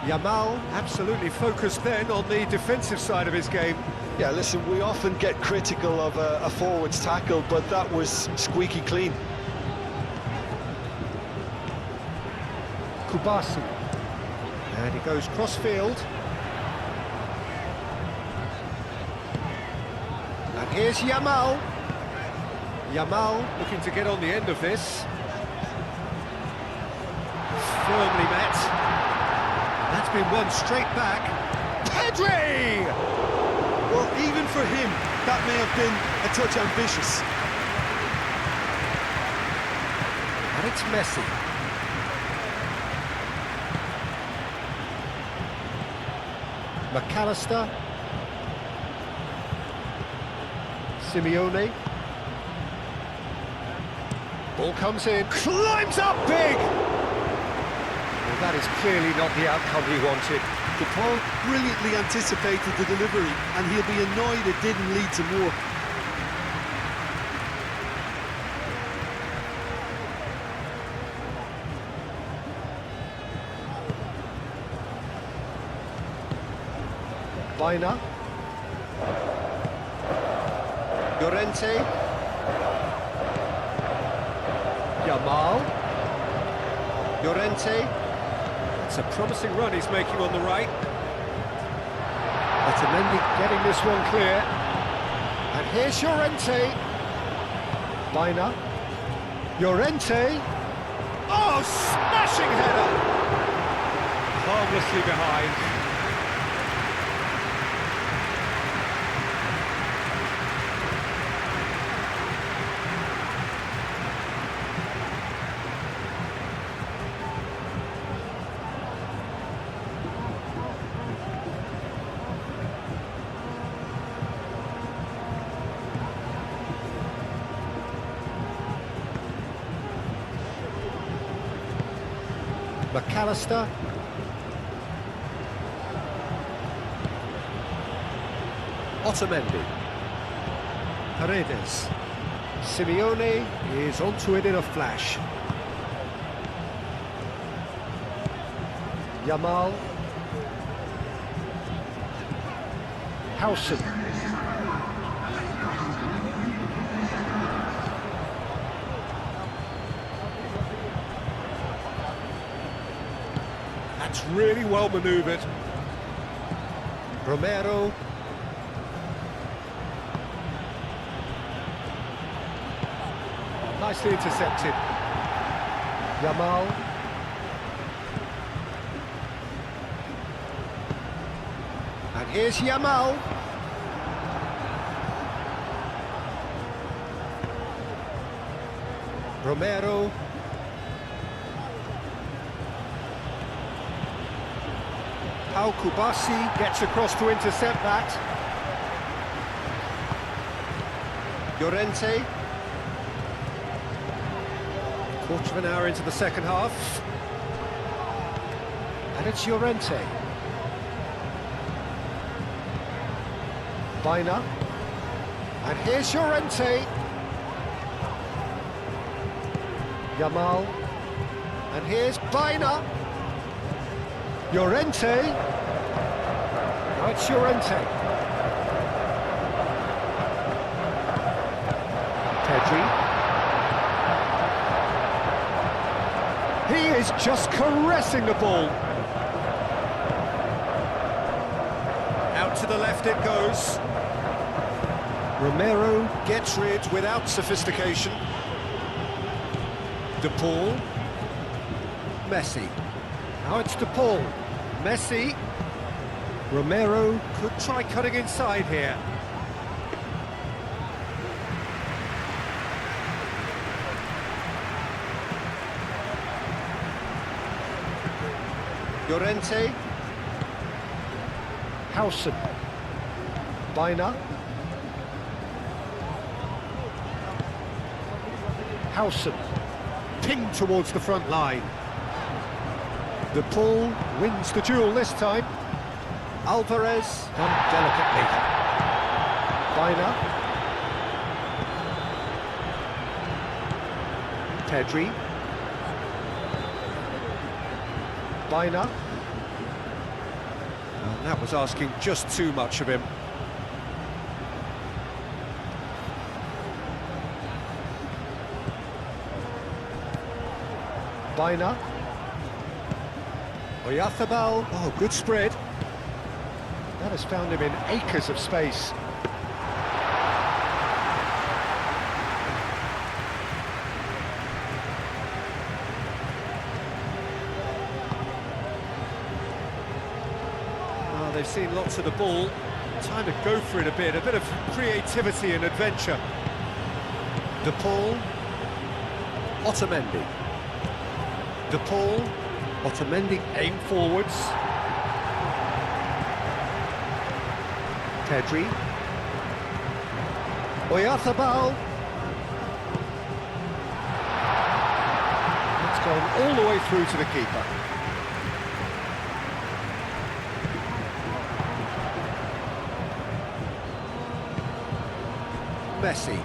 Yamal absolutely focused then on the defensive side of his game. Yeah, listen, we often get critical of a forward's tackle, but that was squeaky clean. Kubasi. And he goes cross-field. And here's Yamal. Yamal looking to get on the end of this. Firmly met. That's been won straight back. Pedri! Well, even for him, that may have been a touch ambitious. And it's Messi. McAllister. Simeone. Ball comes in, climbs up big! Well, that is clearly not the outcome he wanted. De Paul brilliantly anticipated the delivery, and he'll be annoyed it didn't lead to more. Baina. Llorente. Yamal. Llorente. It's a promising run he's making on the right. Otamendi getting this one clear. And here's Llorente. Baina. Llorente. Oh, smashing header! Harmlessly behind. McAllister. Otamendi. Paredes. Simeone is onto it in a flash. Yamal. Howson. That's really well manoeuvred. Romero. Nicely intercepted. Yamal. And here's Yamal. Romero. Pau Kubasi gets across to intercept that. Llorente. Quarter of an hour into the second half. And it's Llorente. Baina. And here's Llorente. Yamal. And here's Baina. Llorente. Now it's Llorente. Pedri. He is just caressing the ball. Out to the left it goes. Romero gets rid without sophistication. De Paul. Messi. Now it's De Paul. Messi. Romero could try cutting inside here. Llorente. Howson. Baina. Howson. Pinged towards the front line. De Paul wins the duel this time. Alvarez done delicately. Baina. Pedri. Baina. And that was asking just too much of him. Baina. Oyarzábal. Oh, good spread. That has found him in acres of space. Oh, they've seen lots of the ball. Time to go for it a bit of creativity and adventure. De Paul. Otamendi. De Paul. Otamendi aim forwards. Pedri. Oyarzábal. It's gone all the way through to the keeper. Messi.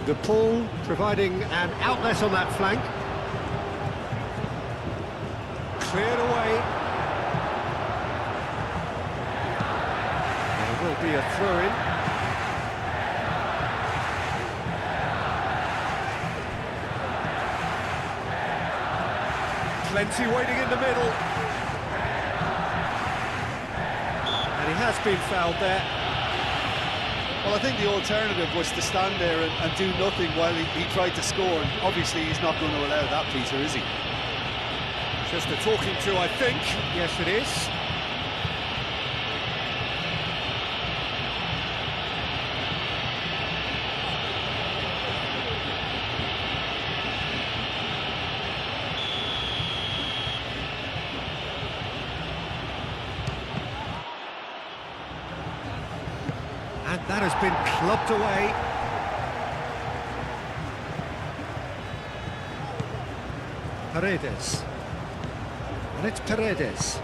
De Paul providing an outlet on that flank. Cleared away. There will be a throw-in. Plenty waiting in the middle. And he has been fouled there. Well, I think the alternative was to stand there and do nothing while he tried to score. And obviously, he's not going to allow that, Peter, is he? Just a talking to, I think. Yes, it is. And that has been clubbed away. Paredes. And it's Paredes.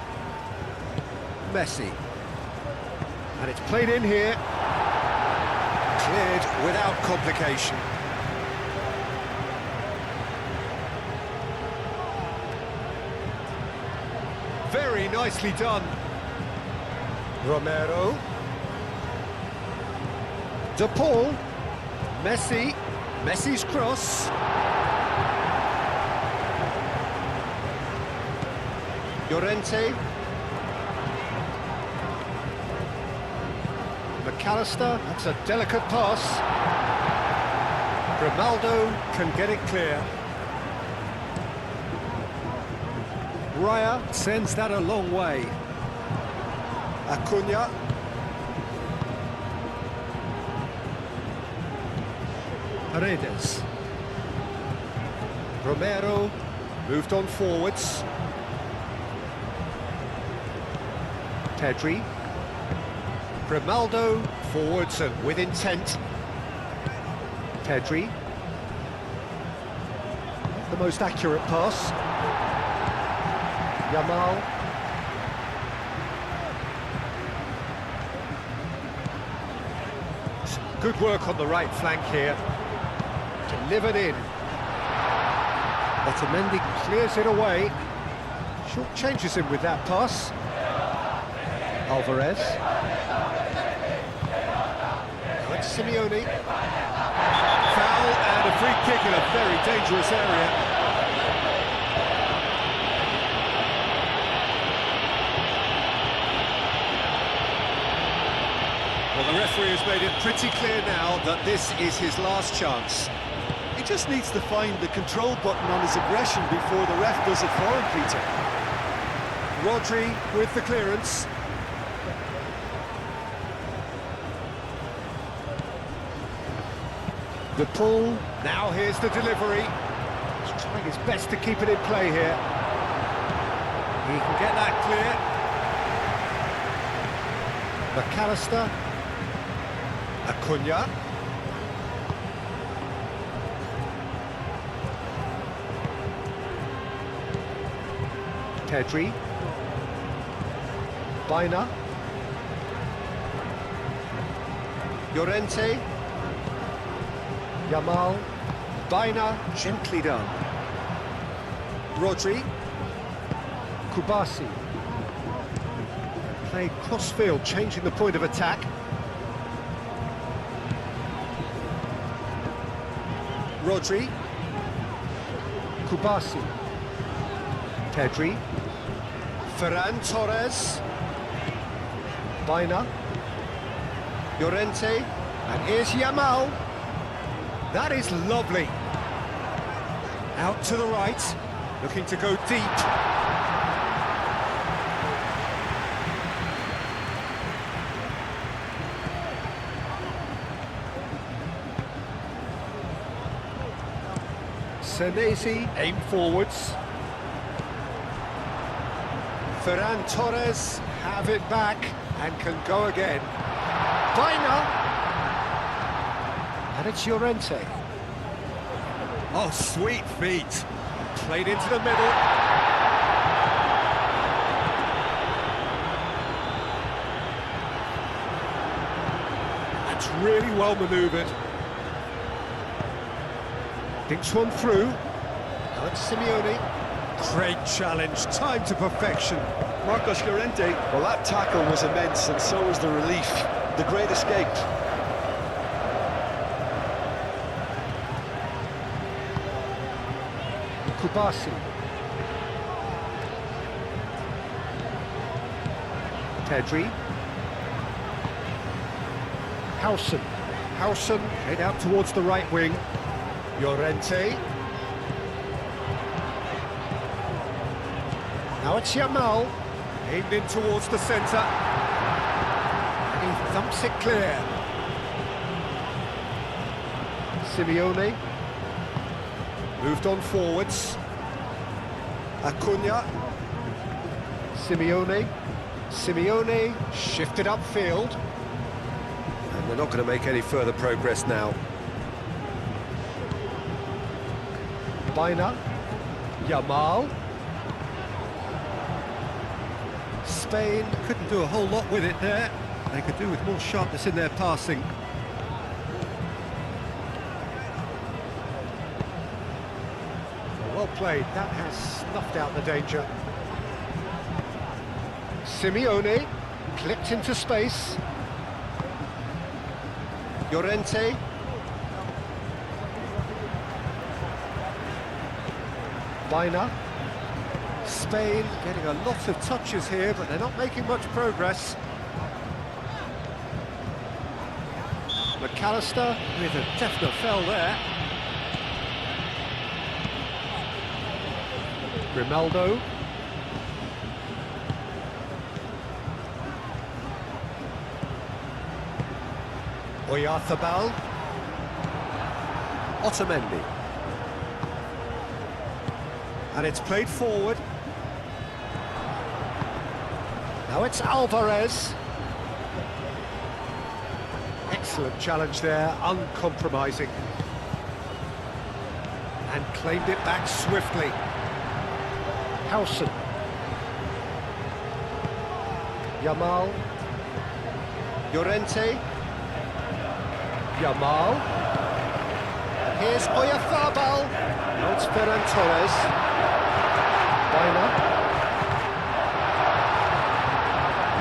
Messi. And it's played in here. Cleared without complication. Very nicely done. Romero. De Paul. Messi. Messi's cross. Llorente. McAllister, that's a delicate pass. Grimaldo can get it clear. Raya sends that a long way. Acuna. Paredes. Romero moved on forwards. Pedri. Grimaldo forwards and with intent. Pedri. The most accurate pass. Yamal. Good work on the right flank here. Delivered in. Otamendi clears it away. Short changes him with that pass. Alvarez. Now it's Simeone. Foul and a free kick in a very dangerous area. Well, the referee has made it pretty clear now that this is his last chance. He just needs to find the control button on his aggression before the ref does it for him, Peter. Rodri with the clearance. De Paul. Now here's the delivery. He's trying his best to keep it in play here. He can get that clear. McAllister. Acuna. Pedri. Baina. Llorente. Yamal. Baina, gently done. Rodri. Kubasi. Played cross-field, changing the point of attack. Rodri. Kubasi. Pedri. Ferran Torres. Baina. Llorente. And here's Yamal. That is lovely. Out to the right, looking to go deep. Senesi aim forwards. Ferran Torres have it back and can go again. Baina. And it's Llorente. Oh, sweet feet. Played into the middle. That's really well manoeuvred. Dinks one through. Now it's Simeone. Great challenge, time to perfection. Marcos Llorente, well, that tackle was immense, and so was the relief. The great escape. Kubasi. Pedri. Howson head out towards the right wing. Llorente. Now it's Yamal. Aimed in towards the centre. And he thumps it clear. Simeone. Moved on forwards. Acuna. Simeone. Simeone shifted upfield. And they're not going to make any further progress now. Baina. Yamal. Spain couldn't do a whole lot with it there. They could do with more sharpness in their passing. Well played, that has snuffed out the danger. Simeone, clipped into space. Llorente. Baena. Spain getting a lot of touches here, but they're not making much progress. McAllister with a definite foul there. Grimaldo. Oyarzabal. Otamendi. And it's played forward. Now it's Alvarez. Excellent challenge there, uncompromising. And claimed it back swiftly. Howson. Yamal. Llorente. Yamal. And here's Oyarzabal. Now it's Ferran Torres. Baena.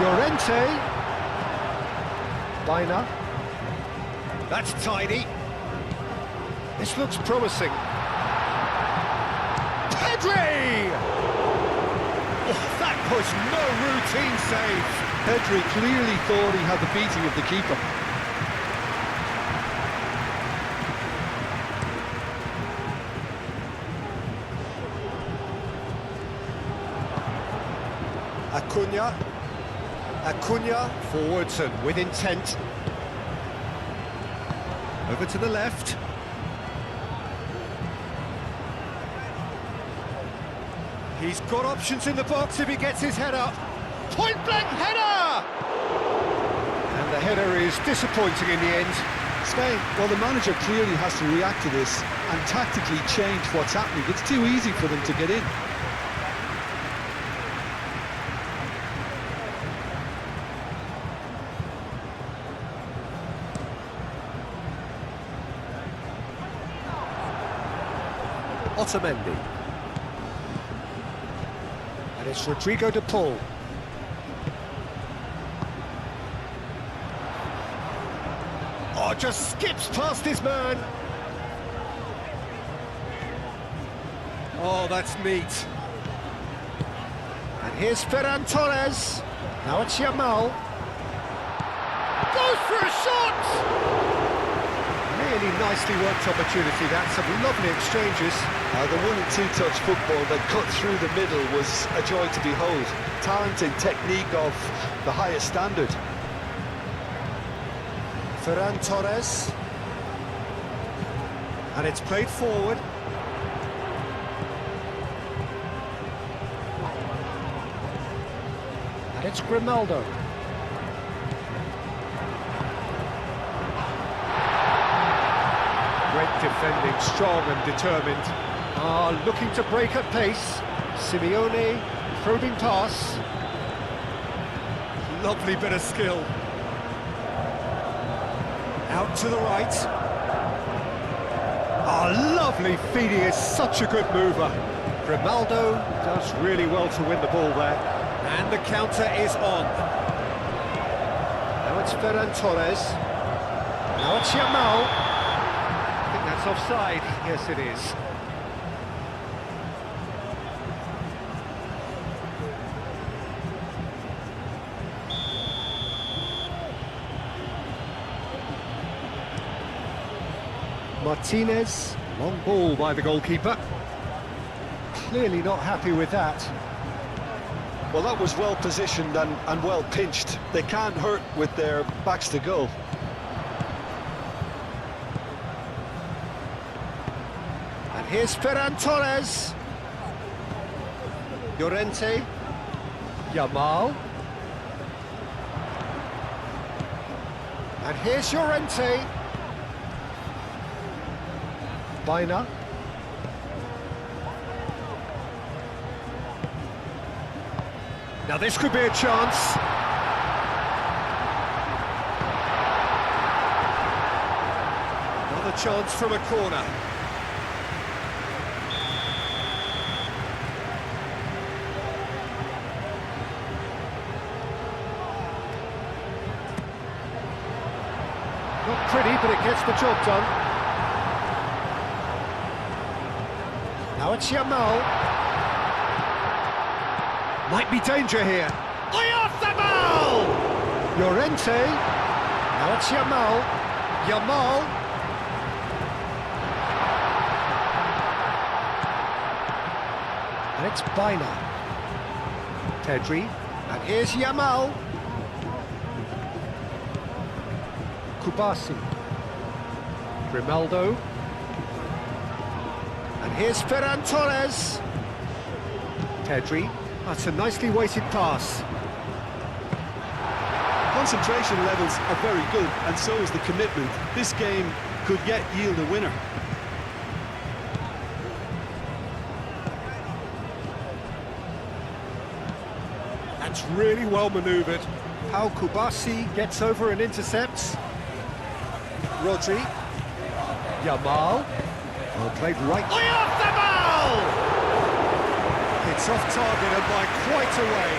Llorente. Baena. That's tidy. This looks promising. Pedri! Oh, that was no routine save. Pedri clearly thought he had the beating of the keeper. Acuna forwards and with intent. Over to the left. He's got options in the box if he gets his head up. Point-blank header! And the header is disappointing in the end. Spain, well, the manager clearly has to react to this and tactically change what's happening. It's too easy for them to get in. Otamendi. And it's Rodrigo de Paul. Oh, just skips past his man. Oh, that's neat. And here's Ferran Torres. Now it's Yamal. Goes for a shot! Really nicely worked opportunity, that's some lovely exchanges. The 1 and 2 touch football that cut through the middle was a joy to behold. Talent and technique of the highest standard. Ferran Torres. And it's played forward. And it's Grimaldo. Great defending, strong and determined. Looking to break at pace. Simeone, probing pass. Lovely bit of skill. Out to the right. Lovely feed, he is such a good mover. Grimaldo does really well to win the ball there. And the counter is on. Now it's Ferran Torres. Now it's Yamal. I think that's offside. Yes, it is. Martinez, long ball by the goalkeeper. Clearly not happy with that. Well, that was well positioned and well pinched. They can't hurt with their backs to goal. And here's Ferran Torres. Llorente. Yamal. And here's Llorente. Baena. Now this could be a chance. Another chance from a corner. Not pretty, but it gets the job done. Now it's Yamal. Might be danger here. Oyarzabal! Llorente. Now it's Yamal. Yamal. And it's Bina. Pedri. And here's Yamal. Kubasi. Grimaldo. And here's Ferran Torres. Pedri. That's a nicely weighted pass. Concentration levels are very good, and so is the commitment. This game could yet yield a winner. That's really well manoeuvred. How Kubasi gets over and intercepts. Rodri. Yamal. Well played right. Oyarzabal! It's off target and by quite a way.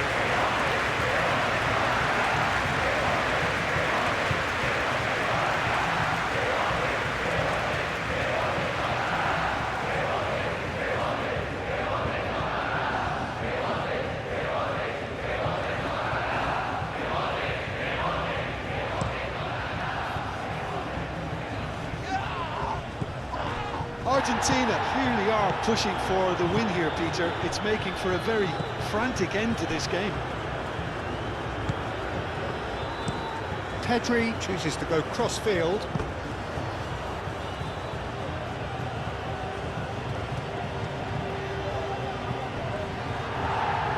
Argentina clearly are pushing for the win here, Peter. It's making for a very frantic end to this game. Pedri chooses to go cross-field.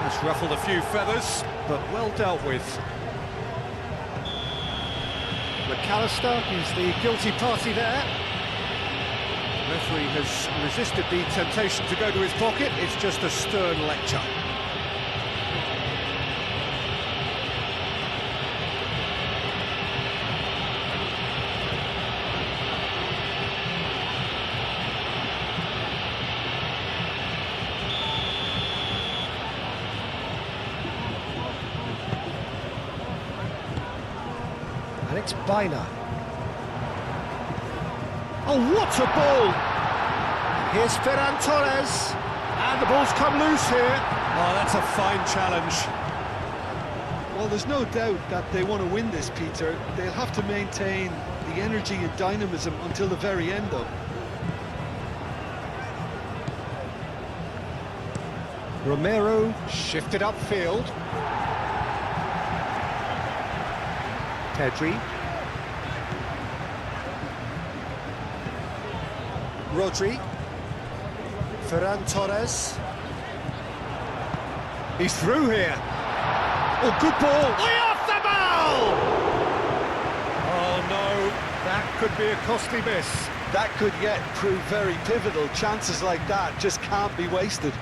That's ruffled a few feathers, but well dealt with. McAllister is the guilty party there. The referee has resisted the temptation to go to his pocket. It's just a stern lecture. And it's Bina. Oh, what a ball! Here's Ferran Torres. And the ball's come loose here. Oh, that's a fine challenge. Well, there's no doubt that they want to win this, Peter. They'll have to maintain the energy and dynamism until the very end, though. Romero shifted upfield. Pedri. Rodri. Ferran Torres. He's through here. Oh, good ball. Oyarzabal! Oh, no. That could be a costly miss. That could yet prove very pivotal. Chances like that just can't be wasted.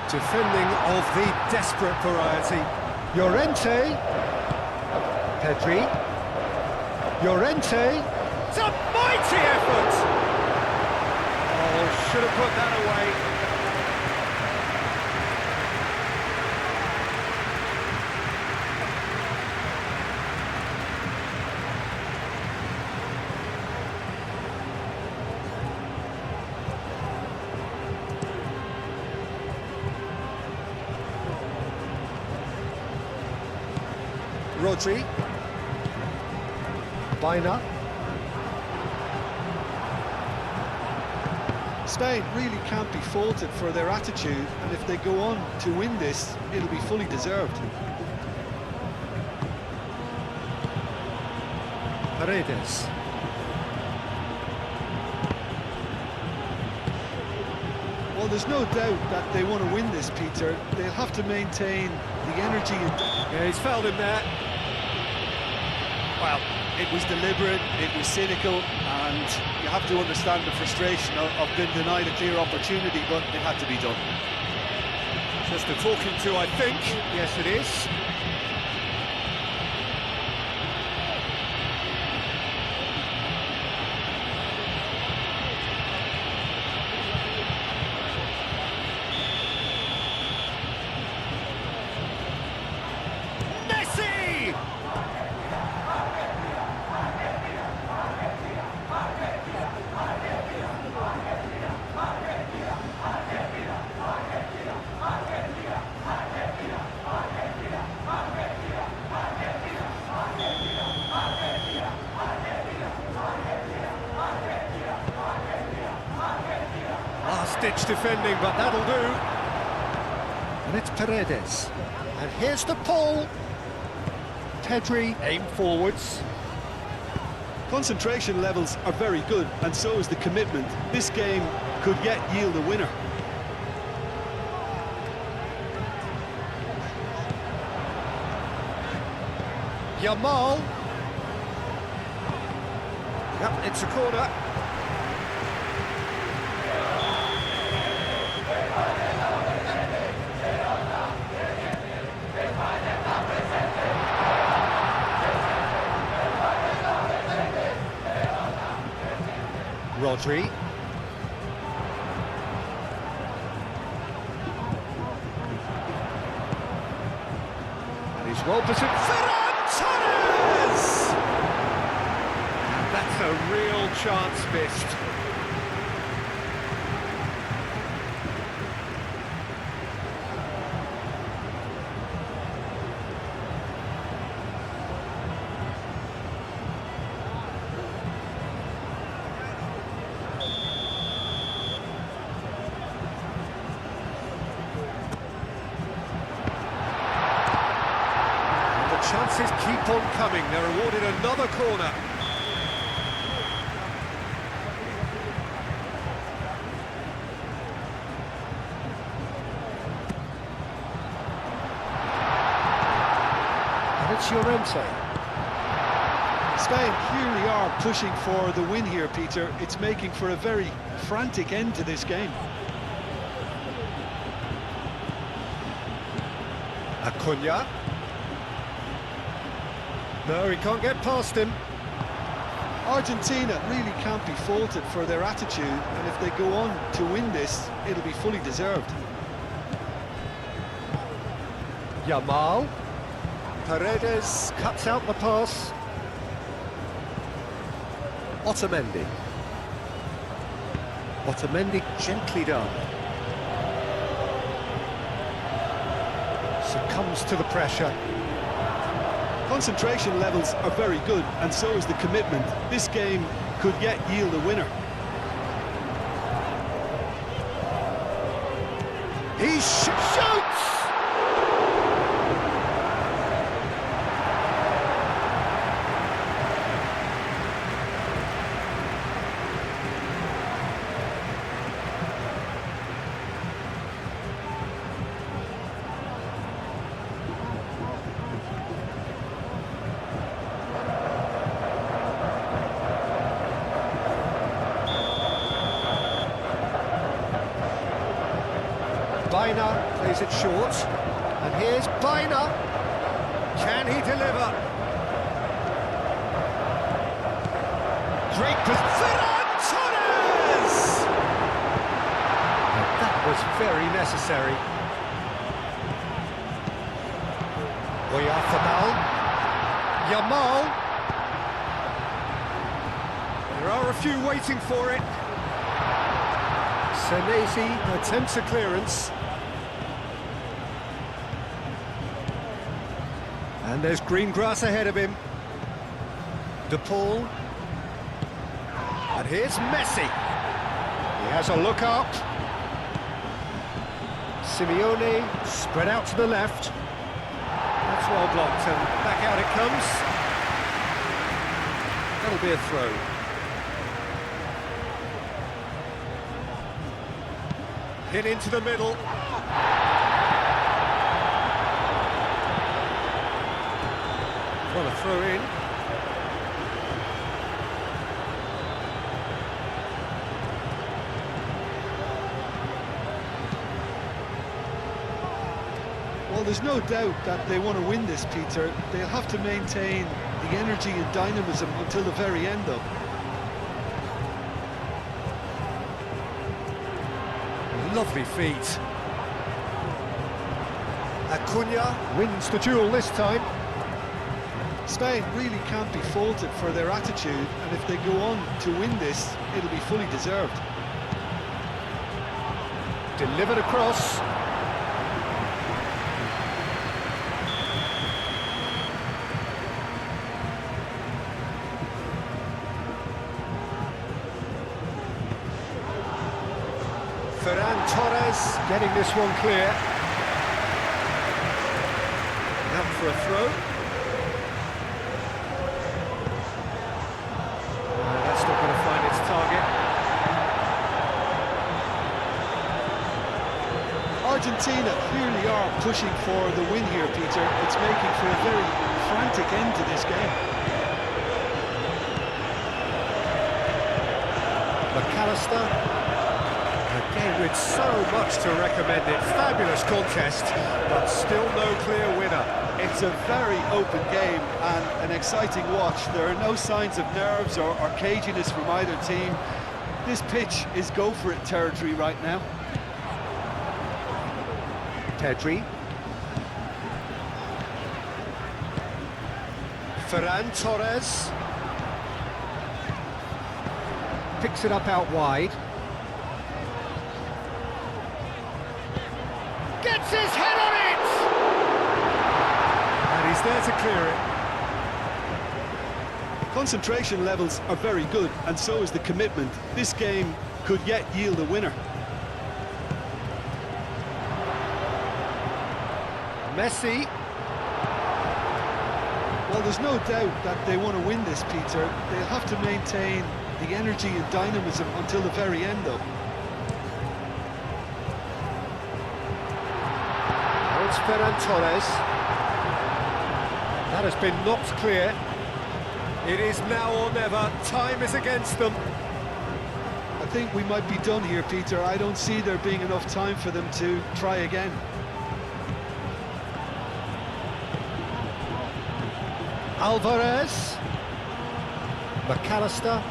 Defending of the desperate variety. Llorente. Pedri. Llorente. It's a mighty effort! Oh, should have put that away. Rodri. Bina. Spain really can't be faulted for their attitude, and if they go on to win this, it'll be fully deserved. there's no doubt that they want to win this, Peter. They'll have to maintain the energy. Yeah, he's fouled him there. Well, it was deliberate, it was cynical, and you have to understand the frustration of being denied a clear opportunity, but it had to be done. Just a talking to, I think. Yes, it is. Messi! Last-ditch defending, but that'll do. And it's Paredes. And here's the pull. Pedri aim forwards. Concentration levels are very good, and so is the commitment. This game could yet yield a winner. Yamal. Yep, it's a corner. Rodri. And he's well positioned. Ferran Torres! And that's a real chance missed. Chances keep on coming. They're awarded another corner. And it's Llorente. Spain clearly are pushing for the win here, Peter. It's making for a very frantic end to this game. Acuna. No, he can't get past him. Argentina really can't be faulted for their attitude, and if they go on to win this, it'll be fully deserved. Yamal. Paredes cuts out the pass. Otamendi. Otamendi gently done. Succumbs to the pressure. Concentration levels are very good, and so is the commitment. This game could yet yield a winner. He shoots! Baina plays it short, and here's Baina. Can he deliver? Great Ferran Torres! That was very necessary. Oyarzabal. Yamal. There are a few waiting for it. Senesi attempts a clearance. And there's green grass ahead of him. De Paul. And here's Messi. He has a look up. Simeone spread out to the left. That's well blocked, and back out it comes. That'll be a throw. hit into the middle. Well, a throw in. Well, there's no doubt that they want to win this, Peter. They'll have to maintain the energy and dynamism until the very end, though. Lovely feet. Acuna wins the duel this time. Spain really can't be faulted for their attitude, and if they go on to win this, it'll be fully deserved. Delivered across. Ferran Torres getting this one clear. Out for a throw. That's not going to find its target. Argentina clearly are pushing for the win here, Peter. It's making for a very frantic end to this game. McAllister. Again, with so much to recommend it. Fabulous contest, but still no clear winner. It's a very open game and an exciting watch. There are no signs of nerves or caginess from either team. This pitch is go-for-it territory right now. Pedri. Ferran Torres. Picks it up out wide. Gets his head on it! And he's there to clear it. Concentration levels are very good, and so is the commitment. This game could yet yield a winner. Messi. Well, there's no doubt that they want to win this, Peter. They'll have to maintain the energy and dynamism until the very end, though. It's Ferran Torres. That has been knocked clear. It is now or never. Time is against them. I think we might be done here, Peter. I don't see there being enough time for them to try again. Alvarez. McAllister.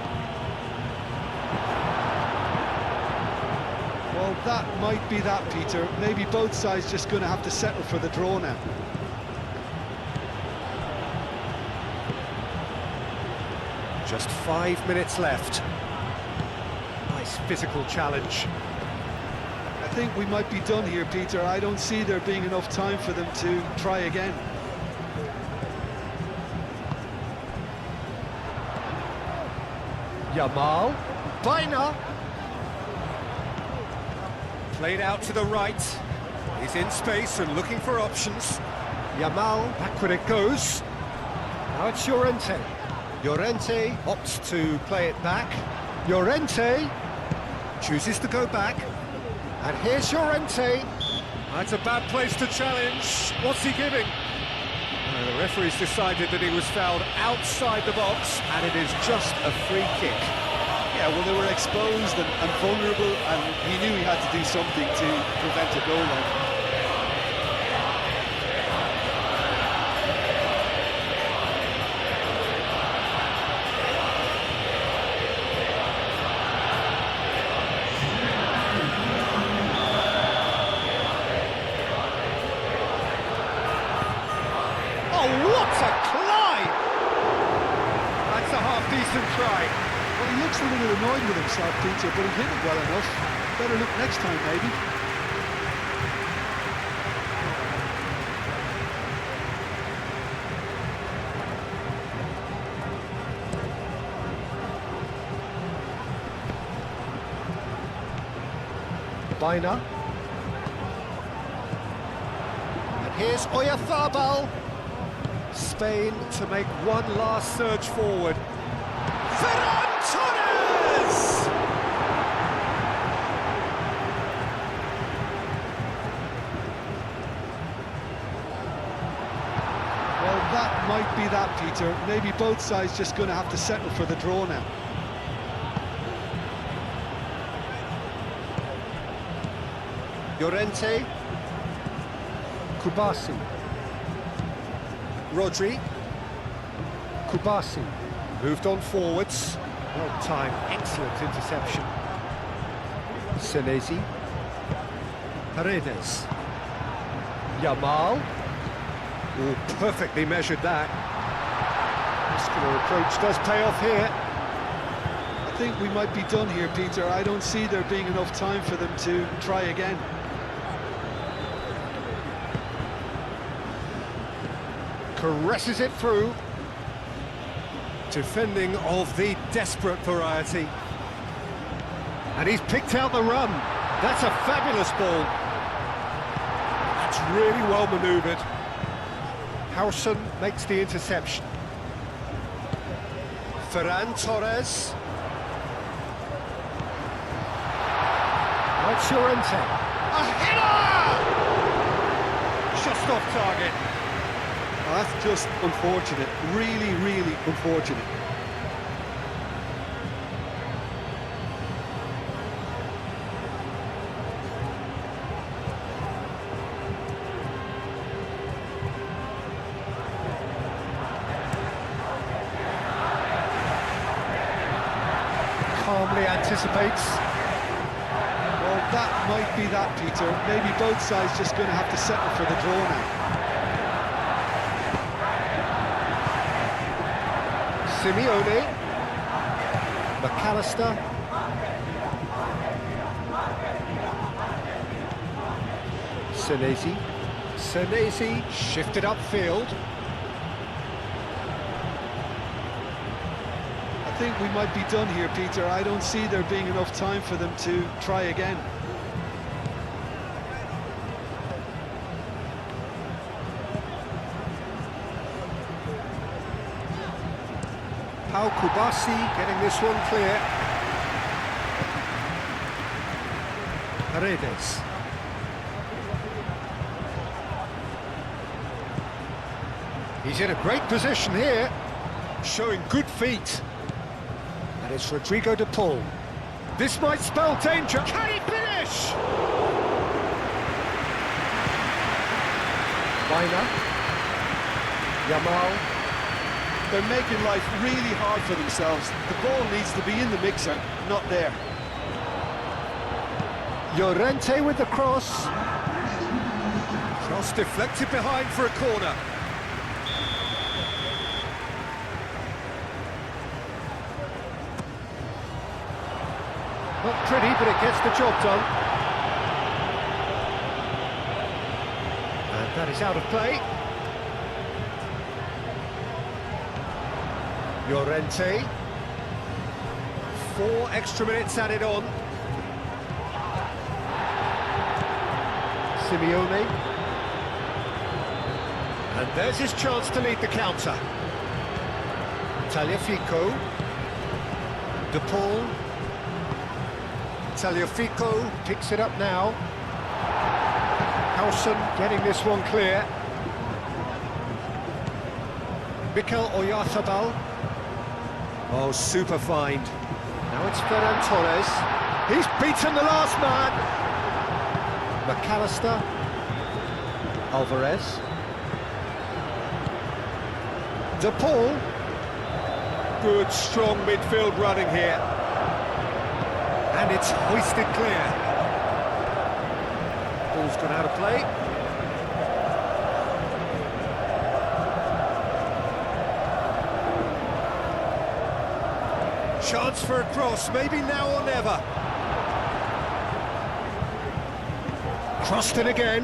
Well, that might be that, Peter. Maybe both sides just going to have to settle for the draw now. Just 5 minutes left. Nice physical challenge. I think we might be done here, Peter. I don't see there being enough time for them to try again. Yamal. Baina. Played out to the right. He's in space and looking for options. Yamal, backward it goes. Now it's Llorente. Llorente opts to play it back. Llorente chooses to go back. And here's Llorente. That's a bad place to challenge. What's he giving? The referee's decided that he was fouled outside the box, and it is just a free kick. Yeah, well, they were exposed and vulnerable, and he knew he had to do something to prevent a goal line. Oh, what a climb! That's a half-decent try. Well, he looks a little annoyed with himself, Peter, but he hit it well enough. Better look next time, maybe. Baina. And here's Oyarzabal. Spain to make one last surge forward. Ferran Torres! be that, Peter. Maybe both sides just going to have to settle for the draw now. Llorente. Kubasi. Rodri. Kubasi. Moved on forwards. Well timed, excellent interception. Senesi. Paredes. Yamal. Oh, perfectly measured that. Muscular approach does pay off here. I think we might be done here, Peter. I don't see there being enough time for them to try again. Caresses it through. Defending of the desperate variety. And he's picked out the run. That's a fabulous ball. That's really well manoeuvred. Howson makes the interception. Ferran Torres. That's Llorente. A header! Just off target. Oh, that's just unfortunate. Really, really unfortunate. Calmly anticipates. Well, that might be that, Peter. Maybe both sides just going to have to settle for the draw now. Simeone. McAllister. Senesi. Senesi shifted upfield. I think we might be done here, Peter. I don't see there being enough time for them to try again. Pau Kubasi getting this one clear. Paredes. He's in a great position here, showing good feet. And it's Rodrigo de Paul. This might spell danger. Can he finish? Miner. Yamal. They're making life really hard for themselves. The ball needs to be in the mixer, not there. Llorente with the cross. Cross deflected behind for a corner. Not pretty, but it gets the job done. And that is out of play. Llorente. 4 extra minutes added on. Simeone. And there's his chance to lead the counter. Tagliafico. De Paul. Tagliafico picks it up now. Howson getting this one clear. Mikel Oyarzabal. Oh, super find. Now it's Ferran Torres. He's beaten the last man. McAllister. Alvarez. De Paul. Good, strong midfield running here. And it's hoisted clear. Ball's gone out of play. Chance for a cross, maybe now or never. Crossed it again.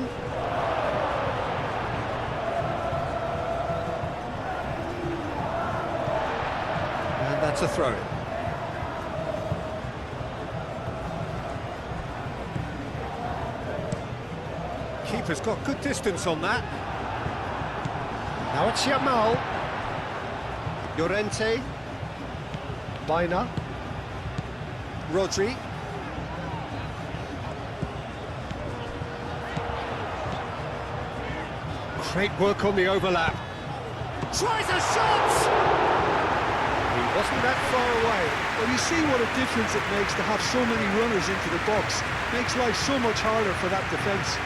And that's a throw. Keeper's got good distance on that. Now it's Yamal. Llorente. Miner. Rodri. Great work on the overlap. Tries a shot! He wasn't that far away. Well, you see what a difference it makes to have so many runners into the box. Makes life so much harder for that defence.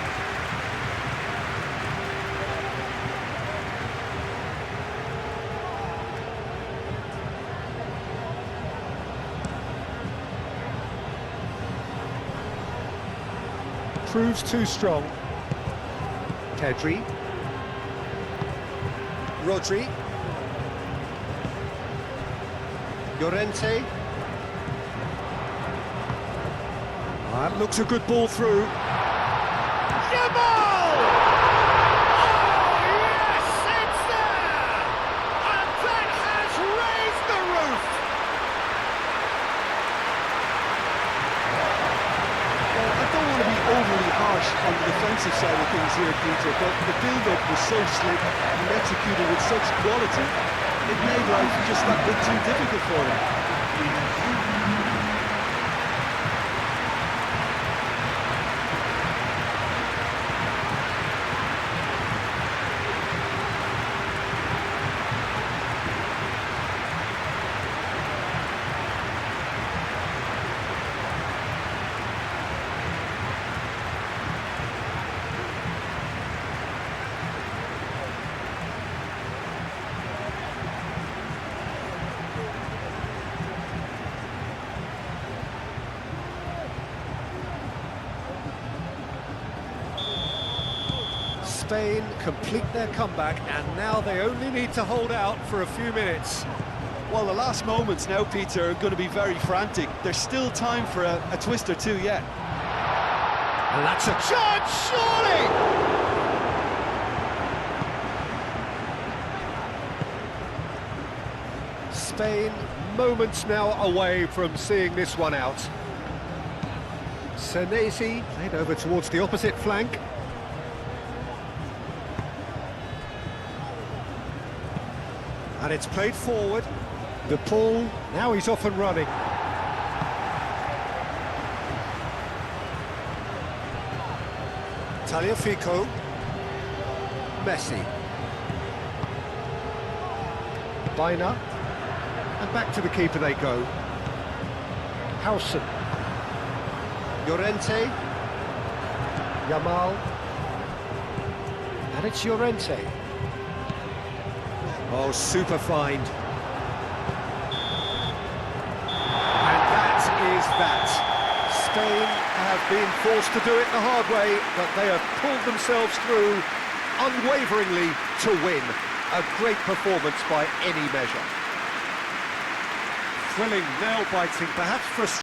Proves too strong. Pedri. Rodri. Llorente. That looks a good ball through. Jamal! Oh, yes, it's there! And that has raised the roof! Well, I don't want to be overly harsh on the defensive side of things here, Peter, but the build-up was so slick and executed with such quality, it made life just that bit too difficult for them. Spain complete their comeback, and now they only need to hold out for a few minutes. Well, the last moments now, Peter, are going to be very frantic. There's still time for a twist or two yet. And that's a chance, surely! Spain moments now away from seeing this one out. Senesi played over towards the opposite flank. And it's played forward. The pull, now he's off and running. Tagliafico. Messi. Baina. And back to the keeper they go. Howson. Llorente. Yamal. And it's Llorente. Oh, super find. And that is that. Spain have been forced to do it the hard way, but they have pulled themselves through unwaveringly to win. A great performance by any measure. Thrilling, nail-biting, perhaps frustrating.